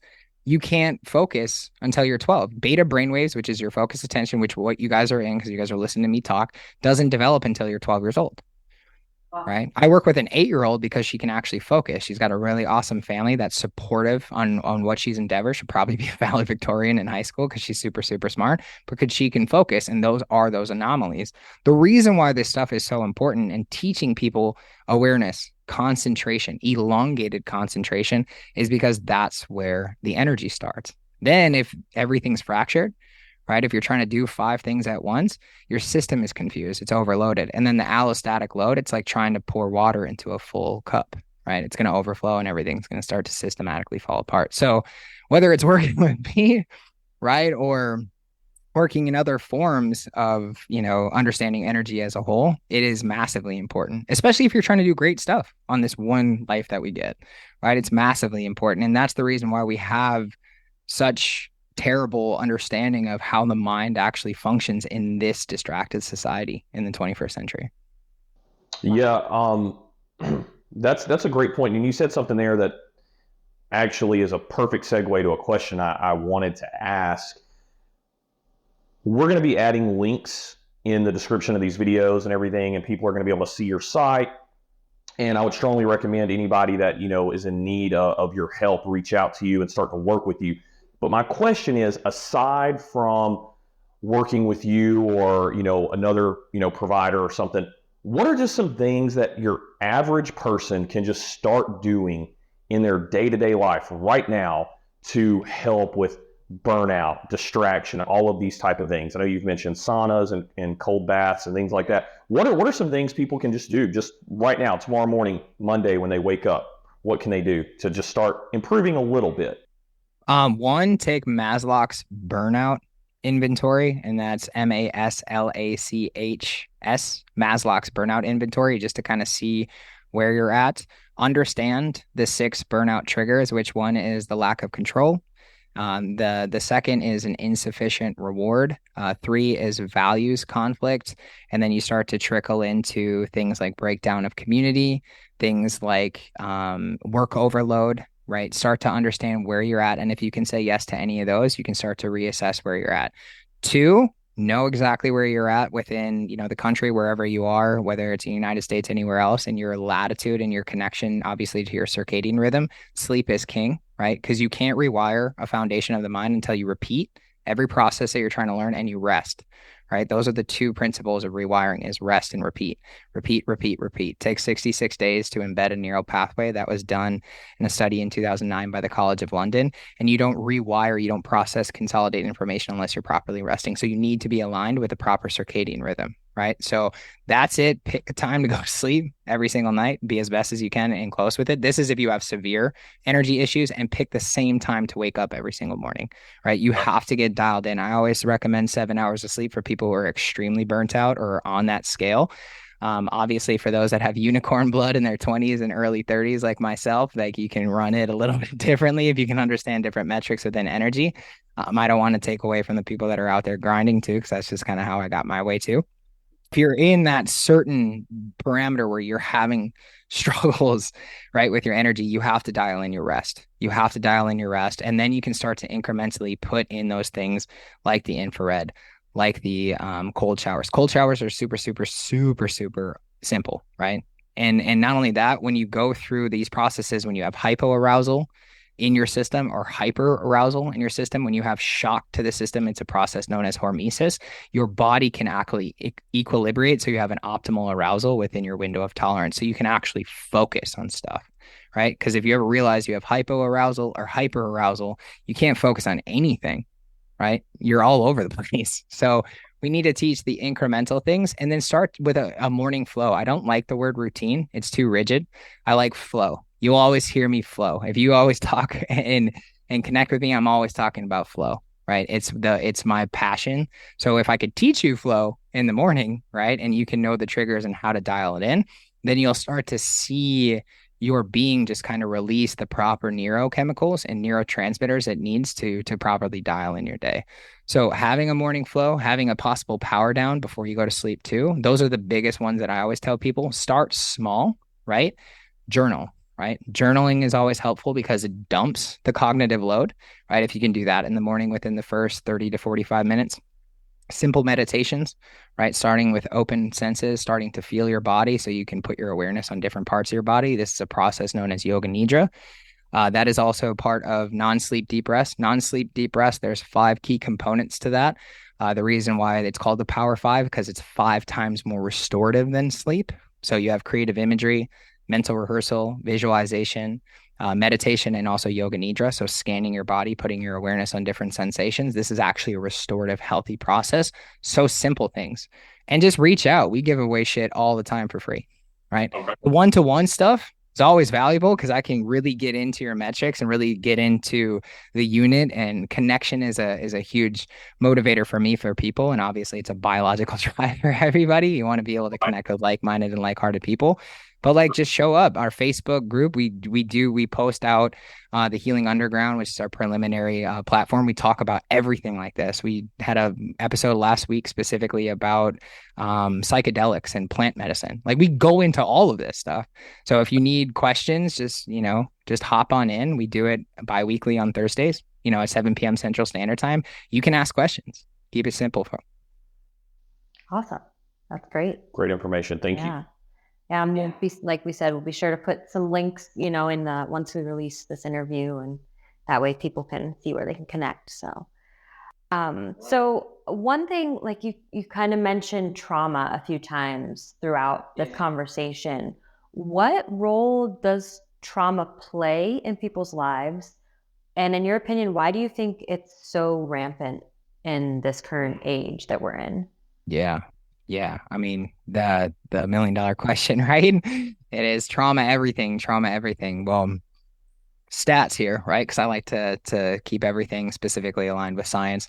you can't focus until you're 12. Beta brainwaves, which is your focus attention, which what you guys are in because you guys are listening to me talk, doesn't develop until you're 12 years old. Right. I work with an 8 year old because she can actually focus. She's got a really awesome family that's supportive on what she's endeavor. She'll probably be a valedictorian in high school because she's super, super smart because she can focus. And those are those anomalies. The reason why this stuff is so important and teaching people awareness, concentration, elongated concentration is because that's where the energy starts. Then if everything's fractured, right? If you're trying to do 5 things at once, your system is confused. It's overloaded. And then the allostatic load, it's like trying to pour water into a full cup, right? It's going to overflow and everything's going to start to systematically fall apart. So whether it's working with me, right, or working in other forms of, understanding energy as a whole, it is massively important, especially if you're trying to do great stuff on this one life that we get, right? It's massively important. And that's the reason why we have such terrible understanding of how the mind actually functions in this distracted society in the 21st century. Yeah, that's a great point. And you said something there that actually is a perfect segue to a question I wanted to ask. We're going to be adding links in the description of these videos and everything, and people are going to be able to see your site. And I would strongly recommend anybody that, you know, is in need of your help, reach out to you and start to work with you. But my question is, aside from working with you or, you know, another, you know, provider or something, what are just some things that your average person can just start doing in their day-to-day life right now to help with burnout, distraction, all of these type of things? I know you've mentioned saunas and cold baths and things like that. What are some things people can just do just right now, tomorrow morning, Monday, when they wake up? What can they do to just start improving a little bit? One, take Maslach's burnout inventory, and that's Maslach's burnout inventory, just to kind of see where you're at. Understand the 6 burnout triggers, which one is the lack of control. The second is an insufficient reward. 3 is values conflict. And then you start to trickle into things like breakdown of community, things like work overload, right? Start to understand where you're at. And if you can say yes to any of those, you can start to reassess where you're at. 2, know exactly where you're at within, you know, the country, wherever you are, whether it's in the United States, anywhere else, and your latitude and your connection, obviously, to your circadian rhythm. Sleep is king, right? Because you can't rewire a foundation of the mind until you repeat every process that you're trying to learn and you rest, right? Those are the 2 principles of rewiring: is rest and repeat. Repeat, repeat, repeat. It takes 66 days to embed a neural pathway. That was done in a study in 2009 by the College of London. And you don't rewire, you don't process, consolidate information unless you're properly resting. So you need to be aligned with the proper circadian rhythm, right? So that's it. Pick a time to go to sleep every single night. Be as best as you can and close with it. This is if you have severe energy issues, and pick the same time to wake up every single morning, right? You have to get dialed in. I always recommend 7 hours of sleep for people who are extremely burnt out or on that scale. Obviously, for those that have unicorn blood in their 20s and early 30s, like myself, like, you can run it a little bit differently if you can understand different metrics within energy. I don't want to take away from the people that are out there grinding too, because that's just kind of how I got my way too. If you're in that certain parameter where you're having struggles, right, with your energy, you have to dial in your rest. You have to dial in your rest. And then you can start to incrementally put in those things like the infrared, like the cold showers. Cold showers are super, super, super, super simple, right? And not only that, when you go through these processes, when you have hypoarousal in your system or hyper arousal in your system, when you have shock to the system, it's a process known as hormesis. Your body can actually equilibrate, so you have an optimal arousal within your window of tolerance, so you can actually focus on stuff, right? Because if you ever realize you have hypoarousal or hyper arousal, you can't focus on anything, right? You're all over the place. So we need to teach the incremental things and then start with a morning flow. I don't like the word routine. It's too rigid. I like flow. You'll always hear me flow. If you always talk and connect with me, I'm always talking about flow, right? It's my passion. So if I could teach you flow in the morning, right, and you can know the triggers and how to dial it in, then you'll start to see your being just kind of release the proper neurochemicals and neurotransmitters it needs to properly dial in your day. So having a morning flow, having a possible power down before you go to sleep too, those are the biggest ones that I always tell people. Start small, right? Journal, right? Journaling is always helpful because it dumps the cognitive load, right? If you can do that in the morning within the first 30 to 45 minutes. Simple meditations, right? Starting with open senses, starting to feel your body so you can put your awareness on different parts of your body. This is a process known as yoga nidra. That is also part of non-sleep deep rest. Non-sleep deep rest, there's 5 key components to that. The reason why it's called the Power 5, because it's 5 times more restorative than sleep. So you have creative imagery, mental rehearsal, visualization, meditation, and also yoga nidra. So scanning your body, putting your awareness on different sensations. This is actually a restorative, healthy process. So simple things. And just reach out. We give away shit all the time for free, right? Okay. The one-to-one stuff is always valuable because I can really get into your metrics and really get into the unit, and connection is a huge motivator for me, for people. And obviously it's a biological drive for everybody. You want to be able to connect with like-minded and like-hearted people. But like, just show up. Our Facebook group, we post out the Healing Underground, which is our preliminary platform. We talk about everything like this. We had a episode last week specifically about psychedelics and plant medicine. Like, we go into all of this stuff. So if you need questions, just hop on in. We do it bi-weekly on Thursdays, at 7 p.m. Central Standard Time. You can ask questions. Keep it simple. Awesome. That's great. Great information. Thank you. Yeah, I'm gonna be, like we said, we'll be sure to put some links, in the once we release this interview, and that way people can see where they can connect. So one thing, like you kind of mentioned trauma a few times throughout this conversation. What role does trauma play in people's lives? And in your opinion, why do you think it's so rampant in this current age that we're in? Yeah. Yeah. I mean, the $1 million question, right? It is trauma everything, trauma everything. Well, stats here, right? Because I like to keep everything specifically aligned with science.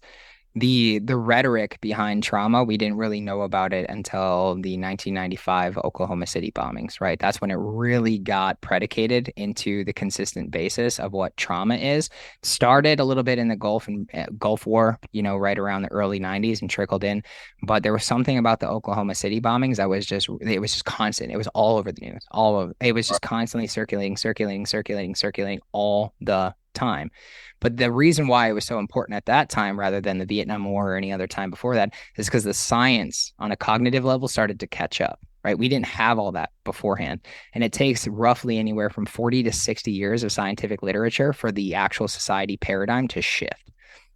The rhetoric behind trauma, we didn't really know about it until the 1995 Oklahoma City bombings, right? That's when it really got predicated into the consistent basis of what trauma is. Started a little bit in the Gulf War, right around the early 90s and trickled in, but there was something about the Oklahoma City bombings that was just constant. It was all over the news. It was just constantly circulating all the time. But the reason why it was so important at that time, rather than the Vietnam War or any other time before that, is because the science on a cognitive level started to catch up, right? We didn't have all that beforehand. And it takes roughly anywhere from 40 to 60 years of scientific literature for the actual society paradigm to shift,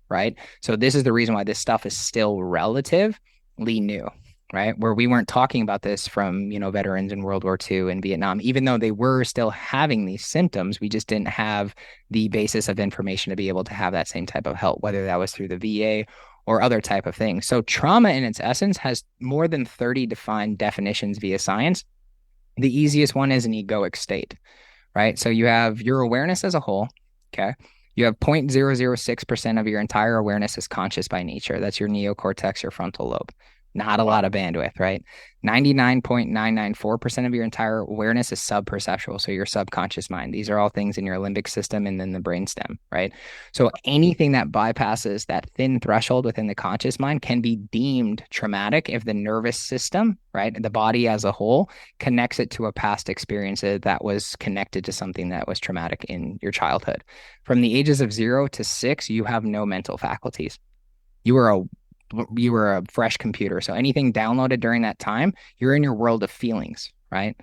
right? So this is the reason why this stuff is still relatively new, right? Where we weren't talking about this from, veterans in World War II and Vietnam, even though they were still having these symptoms, we just didn't have the basis of information to be able to have that same type of help, whether that was through the VA or other type of things. So trauma in its essence has more than 30 defined definitions via science. The easiest one is an egoic state, right? So you have your awareness as a whole, okay? You have 0.006% of your entire awareness is conscious by nature. That's your neocortex, your frontal lobe. Not a lot of bandwidth, right? 99.994% of your entire awareness is subperceptual, so your subconscious mind. These are all things in your limbic system and then the brainstem, right? So anything that bypasses that thin threshold within the conscious mind can be deemed traumatic if the nervous system, right, the body as a whole, connects it to a past experience that was connected to something that was traumatic in your childhood. From the ages of 0 to 6, you have no mental faculties. You were a fresh computer. So anything downloaded during that time, you're in your world of feelings, right?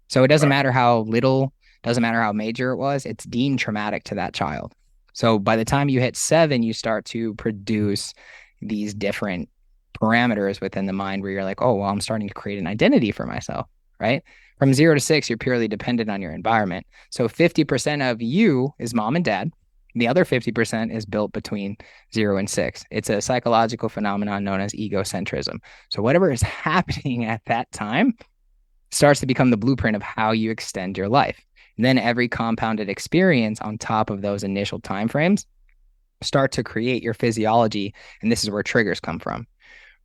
So it doesn't matter how little, doesn't matter how major it was, it's deemed traumatic to that child. So by the time you hit 7, you start to produce these different parameters within the mind where you're like, oh, well, I'm starting to create an identity for myself, right? From 0 to 6, you're purely dependent on your environment. So 50% of you is mom and dad. The other 50% is built between 0 and 6. It's a psychological phenomenon known as egocentrism. So whatever is happening at that time starts to become the blueprint of how you extend your life. And then every compounded experience on top of those initial timeframes start to create your physiology. And this is where triggers come from,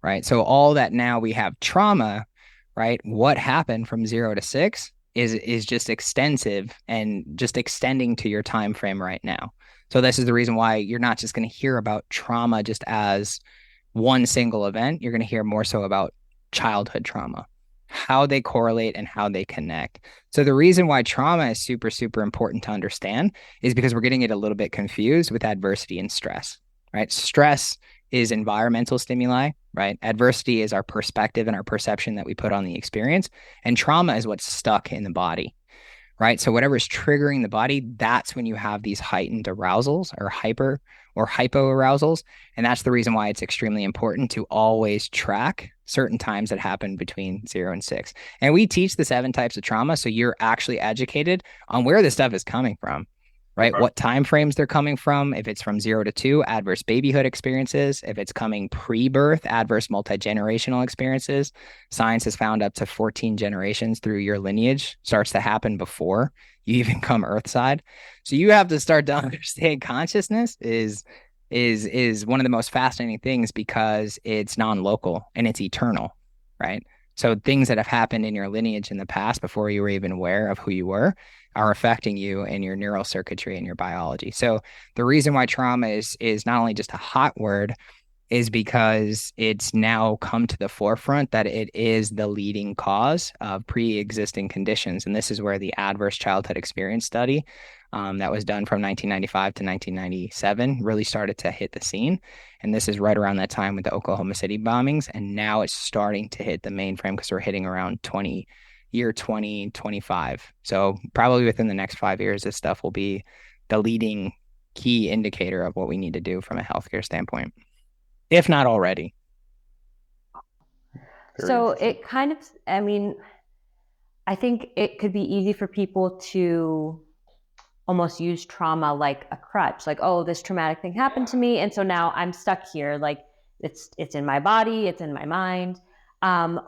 right? So all that now we have trauma, right? What happened from 0 to 6 is just extensive and just extending to your time frame right now. So this is the reason why you're not just going to hear about trauma just as one single event. You're going to hear more so about childhood trauma, how they correlate and how they connect. So the reason why trauma is super, super important to understand is because we're getting it a little bit confused with adversity and stress, right? Stress is environmental stimuli, right? Adversity is our perspective and our perception that we put on the experience. And trauma is what's stuck in the body, right? So whatever is triggering the body, that's when you have these heightened arousals or hyper or hypoarousals. And that's the reason why it's extremely important to always track certain times that happen between 0 and 6. And we teach the 7 types of trauma, so you're actually educated on where this stuff is coming from, right? What time frames they're coming from. If it's from 0 to 2, adverse babyhood experiences. If it's coming pre-birth, adverse multi-generational experiences. Science has found up to 14 generations through your lineage starts to happen before you even come earthside. So you have to start to understand consciousness is one of the most fascinating things because it's non-local and it's eternal, right? So things that have happened in your lineage in the past before you were even aware of who you were are affecting you and your neural circuitry and your biology. So the reason why trauma is not only just a hot word is because it's now come to the forefront that it is the leading cause of pre-existing conditions. And this is where the adverse childhood experience study that was done from 1995 to 1997 really started to hit the scene. And this is right around that time with the Oklahoma City bombings. And now it's starting to hit the mainframe because we're hitting around 2025. So probably within the next 5 years, this stuff will be the leading key indicator of what we need to do from a healthcare standpoint, if not already. So it kind of, I mean, I think it could be easy for people to almost use trauma like a crutch, like, oh, this traumatic thing happened to me, and so now I'm stuck here. Like it's in my body, it's in my mind.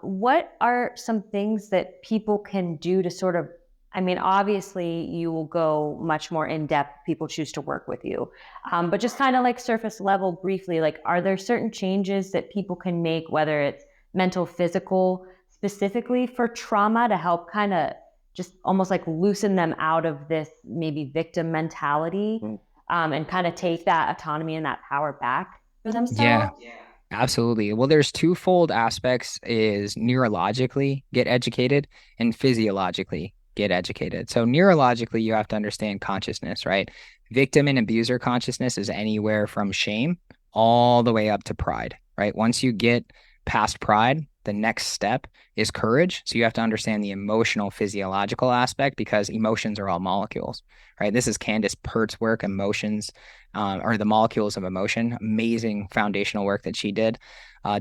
What are some things that people can do to sort of, I mean, obviously you will go much more in depth. People choose to work with you, but just kind of like surface level, briefly, like, are there certain changes that people can make, whether it's mental, physical, specifically for trauma, to help kind of just almost like loosen them out of this maybe victim mentality, and kind of take that autonomy and that power back for Yeah, themselves? absolutely. Well, there's twofold aspects is neurologically get educated and physiologically get educated. So neurologically, you have to understand consciousness, right? Victim and abuser consciousness is anywhere from shame all the way up to pride, right? Once you get past pride, the next step is courage. So you have to understand the emotional physiological aspect because emotions are all molecules, right? This is Candace Pert's work, emotions, or the molecules of emotion. Amazing foundational work that she did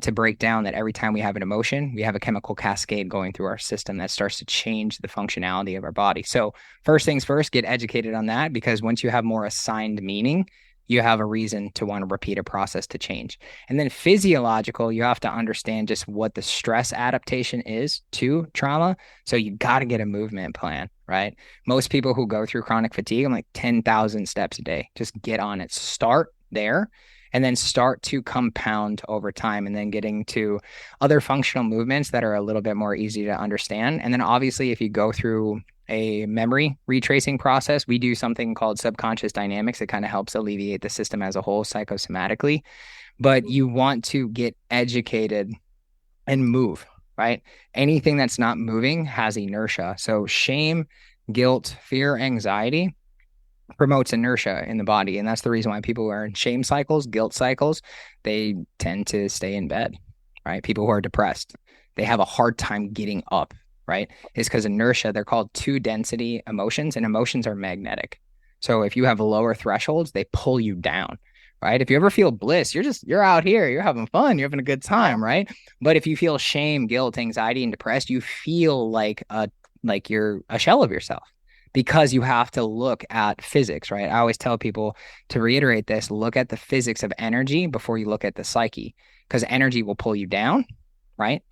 to break down that every time we have an emotion, we have a chemical cascade going through our system that starts to change the functionality of our body. So first things first, get educated on that, because once you have more assigned meaning, you have a reason to want to repeat a process to change. And then physiological, you have to understand just what the stress adaptation is to trauma. So you got to get a movement plan, right? Most people who go through chronic fatigue, I'm like 10,000 steps a day. Just get on it. Start there and then start to compound over time, and then getting to other functional movements that are a little bit more easy to understand. And then obviously, if you go through a memory retracing process, we do something called subconscious dynamics. It kind of helps alleviate the system as a whole psychosomatically. But you want to get educated and move, right? Anything that's not moving has inertia. So shame, guilt, fear, anxiety promotes inertia in the body. And that's the reason why people who are in shame cycles, guilt cycles, they tend to stay in bed, right? People who are depressed, they have a hard time getting up, right? It's because inertia, they're called two density emotions, and emotions are magnetic. So if you have lower thresholds, they pull you down, right? If you ever feel bliss, you're out here, you're having fun, you're having a good time, right? But if you feel shame, guilt, anxiety, and depressed, you feel like you're a shell of yourself, because you have to look at physics, right? I always tell people to reiterate this, look at the physics of energy before you look at the psyche, because energy will pull you down, right?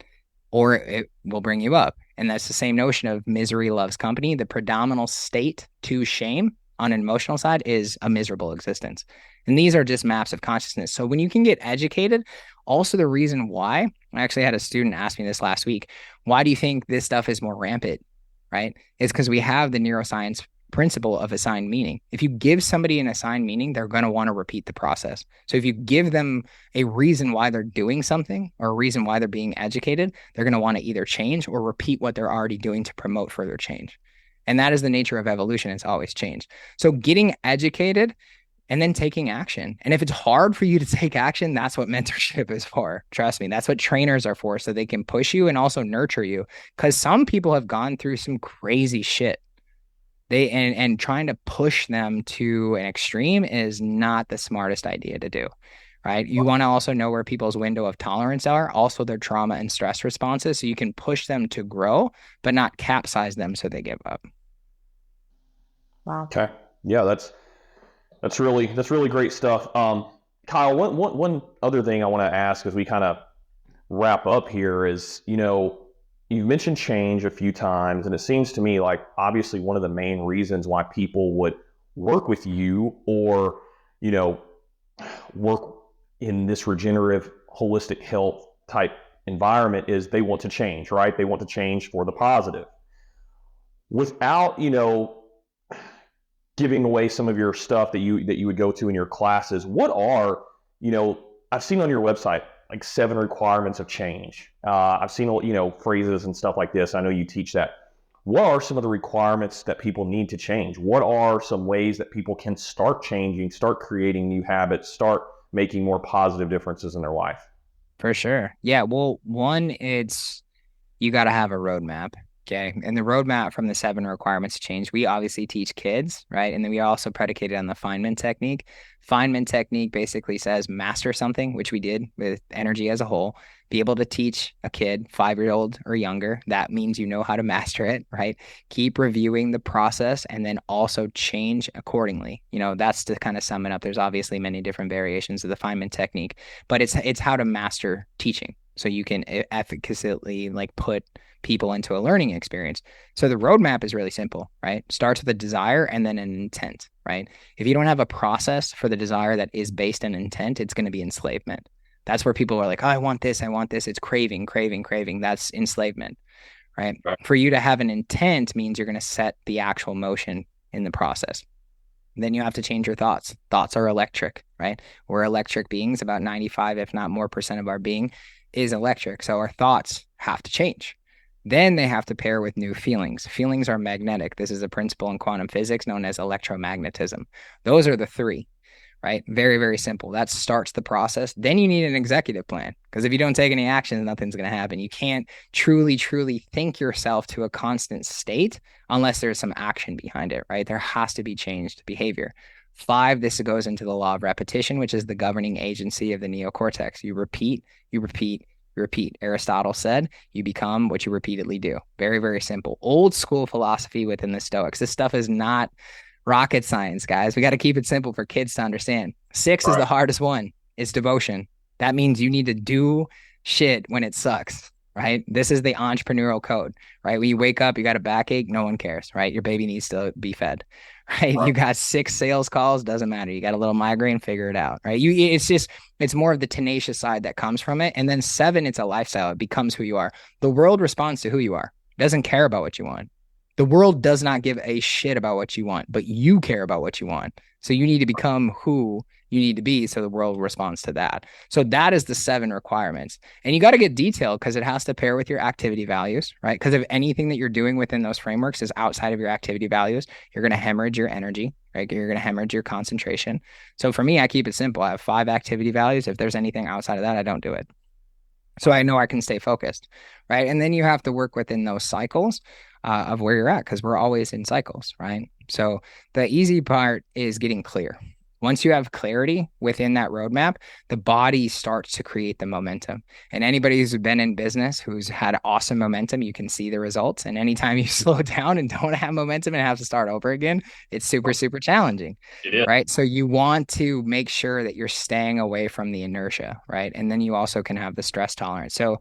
Or it will bring you up. And that's the same notion of misery loves company. The predominant state to shame on an emotional side is a miserable existence. And these are just maps of consciousness. So when you can get educated, also the reason why, I actually had a student ask me this last week, why do you think this stuff is more rampant? Right? It's because we have the neuroscience principle of assigned meaning. If you give somebody an assigned meaning, they're going to want to repeat the process. So if you give them a reason why they're doing something or a reason why they're being educated, they're going to want to either change or repeat what they're already doing to promote further change. And that is the nature of evolution. It's always change. So getting educated and then taking action. And if it's hard for you to take action, that's what mentorship is for. Trust me, that's what trainers are for, so they can push you and also nurture you. Because some people have gone through some crazy shit. And trying to push them to an extreme is not the smartest idea to do. Right. You want to also know where people's window of tolerance are, also their trauma and stress responses, so you can push them to grow, but not capsize them so they give up. Wow. Okay. Yeah, that's really great stuff. Kyle, one other thing I want to ask as we kind of wrap up here is, you've mentioned change a few times, and it seems to me like obviously one of the main reasons why people would work with you or, work in this regenerative holistic health type environment is they want to change, right? They want to change for the positive. Without, giving away some of your stuff that you would go to in your classes, what are, I've seen on your website like 7 requirements of change. I've seen, phrases and stuff like this. I know you teach that. What are some of the requirements that people need to change? What are some ways that people can start changing, start creating new habits, start making more positive differences in their life? For sure. Yeah. Well, one, it's you got to have a roadmap. Okay. And the roadmap from the 7 requirements change. We obviously teach kids, right? And then we are also predicated on the Feynman technique. Feynman technique basically says master something, which we did with energy as a whole. Be able to teach a kid, 5-year-old or younger. That means you know how to master it, right? Keep reviewing the process and then also change accordingly. That's to kind of sum it up. There's obviously many different variations of the Feynman technique, but it's how to master teaching. So you can efficaciously like put people into a learning experience. So the roadmap is really simple, right? Starts with a desire and then an intent, right? If you don't have a process for the desire that is based on intent, it's going to be enslavement. That's where people are like, oh, I want this, I want this. It's craving, craving, craving. That's enslavement, right? For you to have an intent means you're going to set the actual motion in the process. Then you have to change your thoughts. Thoughts are electric, right? We're electric beings. About 95, if not more percent of our being is electric. So our thoughts have to change. Then they have to pair with new feelings. Feelings are magnetic. This is a principle in quantum physics known as electromagnetism. Those are the 3, right? Very, very simple. That starts the process. Then you need an executive plan, because if you don't take any actions, nothing's going to happen. You can't truly, truly think yourself to a constant state unless there's some action behind it, right? There has to be changed behavior. 5, this goes into the law of repetition, which is the governing agency of the neocortex. You repeat, you repeat, you repeat. Aristotle said, you become what you repeatedly do. Very, very simple. Old school philosophy within the Stoics. This stuff is not rocket science, guys. We got to keep it simple for kids to understand. 6 is the hardest one. It's devotion. That means you need to do shit when it sucks, right? This is the entrepreneurial code, right? When you wake up, you got a backache, no one cares, right? Your baby needs to be fed, right? You got 6 sales calls, doesn't matter. You got a little migraine, figure it out, right? It's more of the tenacious side that comes from it. And then 7, it's a lifestyle. It becomes who you are. The world responds to who you are. It doesn't care about what you want. The world does not give a shit about what you want, but you care about what you want. So you need to become who you need to be so the world responds to that. So that is the 7 requirements. And you got to get detailed because it has to pair with your activity values, right? Because if anything that you're doing within those frameworks is outside of your activity values, you're going to hemorrhage your energy, right? You're going to hemorrhage your concentration. So for me, I keep it simple. I have 5 activity values. If there's anything outside of that, I don't do it. So I know I can stay focused, right? And then you have to work within those cycles of where you're at, because we're always in cycles, right? So the easy part is getting clear. Once you have clarity within that roadmap, the body starts to create the momentum. And anybody who's been in business, who's had awesome momentum, you can see the results. And anytime you slow down and don't have momentum and have to start over again, it's super, super challenging, right? So you want to make sure that you're staying away from the inertia, right? And then you also can have the stress tolerance. So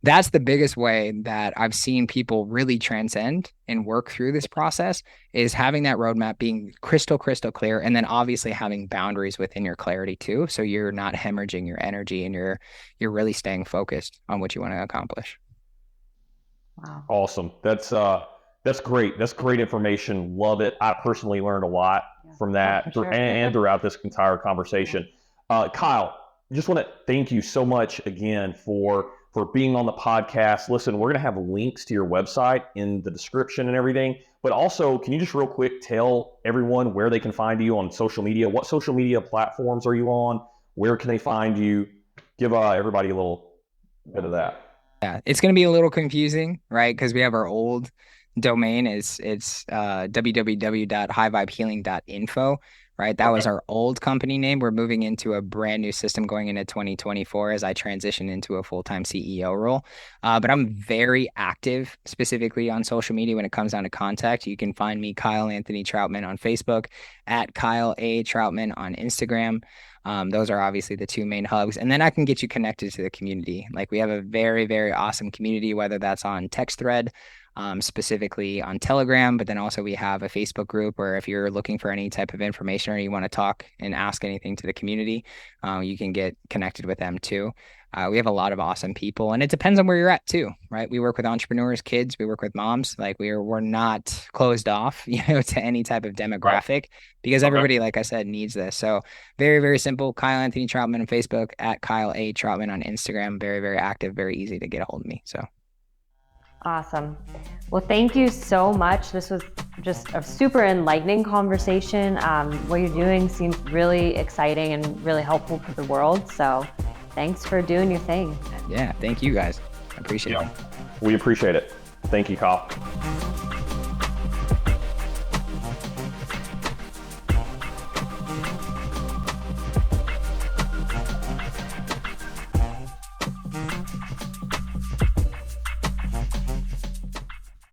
that's the biggest way that I've seen people really transcend and work through this process, is having that roadmap being crystal, crystal clear. And then obviously having boundaries within your clarity too. So you're not hemorrhaging your energy and you're really staying focused on what you want to accomplish. Wow. Awesome. That's great. That's great information. Love it. I personally learned a lot from that sure. and throughout this entire conversation. Kyle, just want to thank you so much again for being on the podcast. Listen, we're going to have links to your website in the description and everything, but also, can you just real quick tell everyone where they can find you on social media? What social media platforms are you on? Where can they find you? Give everybody a little bit of that. Yeah, it's going to be a little confusing, right? Because we have our old domain it's www.highvibehealing.info, right? That was our old company name. We're moving into a brand new system going into 2024 as I transition into a full-time CEO role. But I'm very active specifically on social media when it comes down to contact. You can find me, Kyle Anthony Trautmann, on Facebook, at Kyle A. Trautmann on Instagram. Those are obviously the 2 main hubs. And then I can get you connected to the community. Like, we have a very, very awesome community, whether that's on text thread, specifically on Telegram, but then also we have a Facebook group where if you're looking for any type of information or you want to talk and ask anything to the community, you can get connected with them too. We have a lot of awesome people, and it depends on where you're at too, right? We work with entrepreneurs, kids, we work with moms. Like we're not closed off, to any type of Right. demographic because Okay. everybody, like I said, needs this. So very, very simple. Kyle Anthony Trautmann on Facebook, at Kyle A. Trautmann on Instagram. Very, very active, very easy to get a hold of me. So Awesome. Well, thank you so much. This was just a super enlightening conversation. What you're doing seems really exciting and really helpful for the world. So thanks for doing your thing. yeah, thank you guys. I appreciate it. We appreciate it. Thank you, Kyle.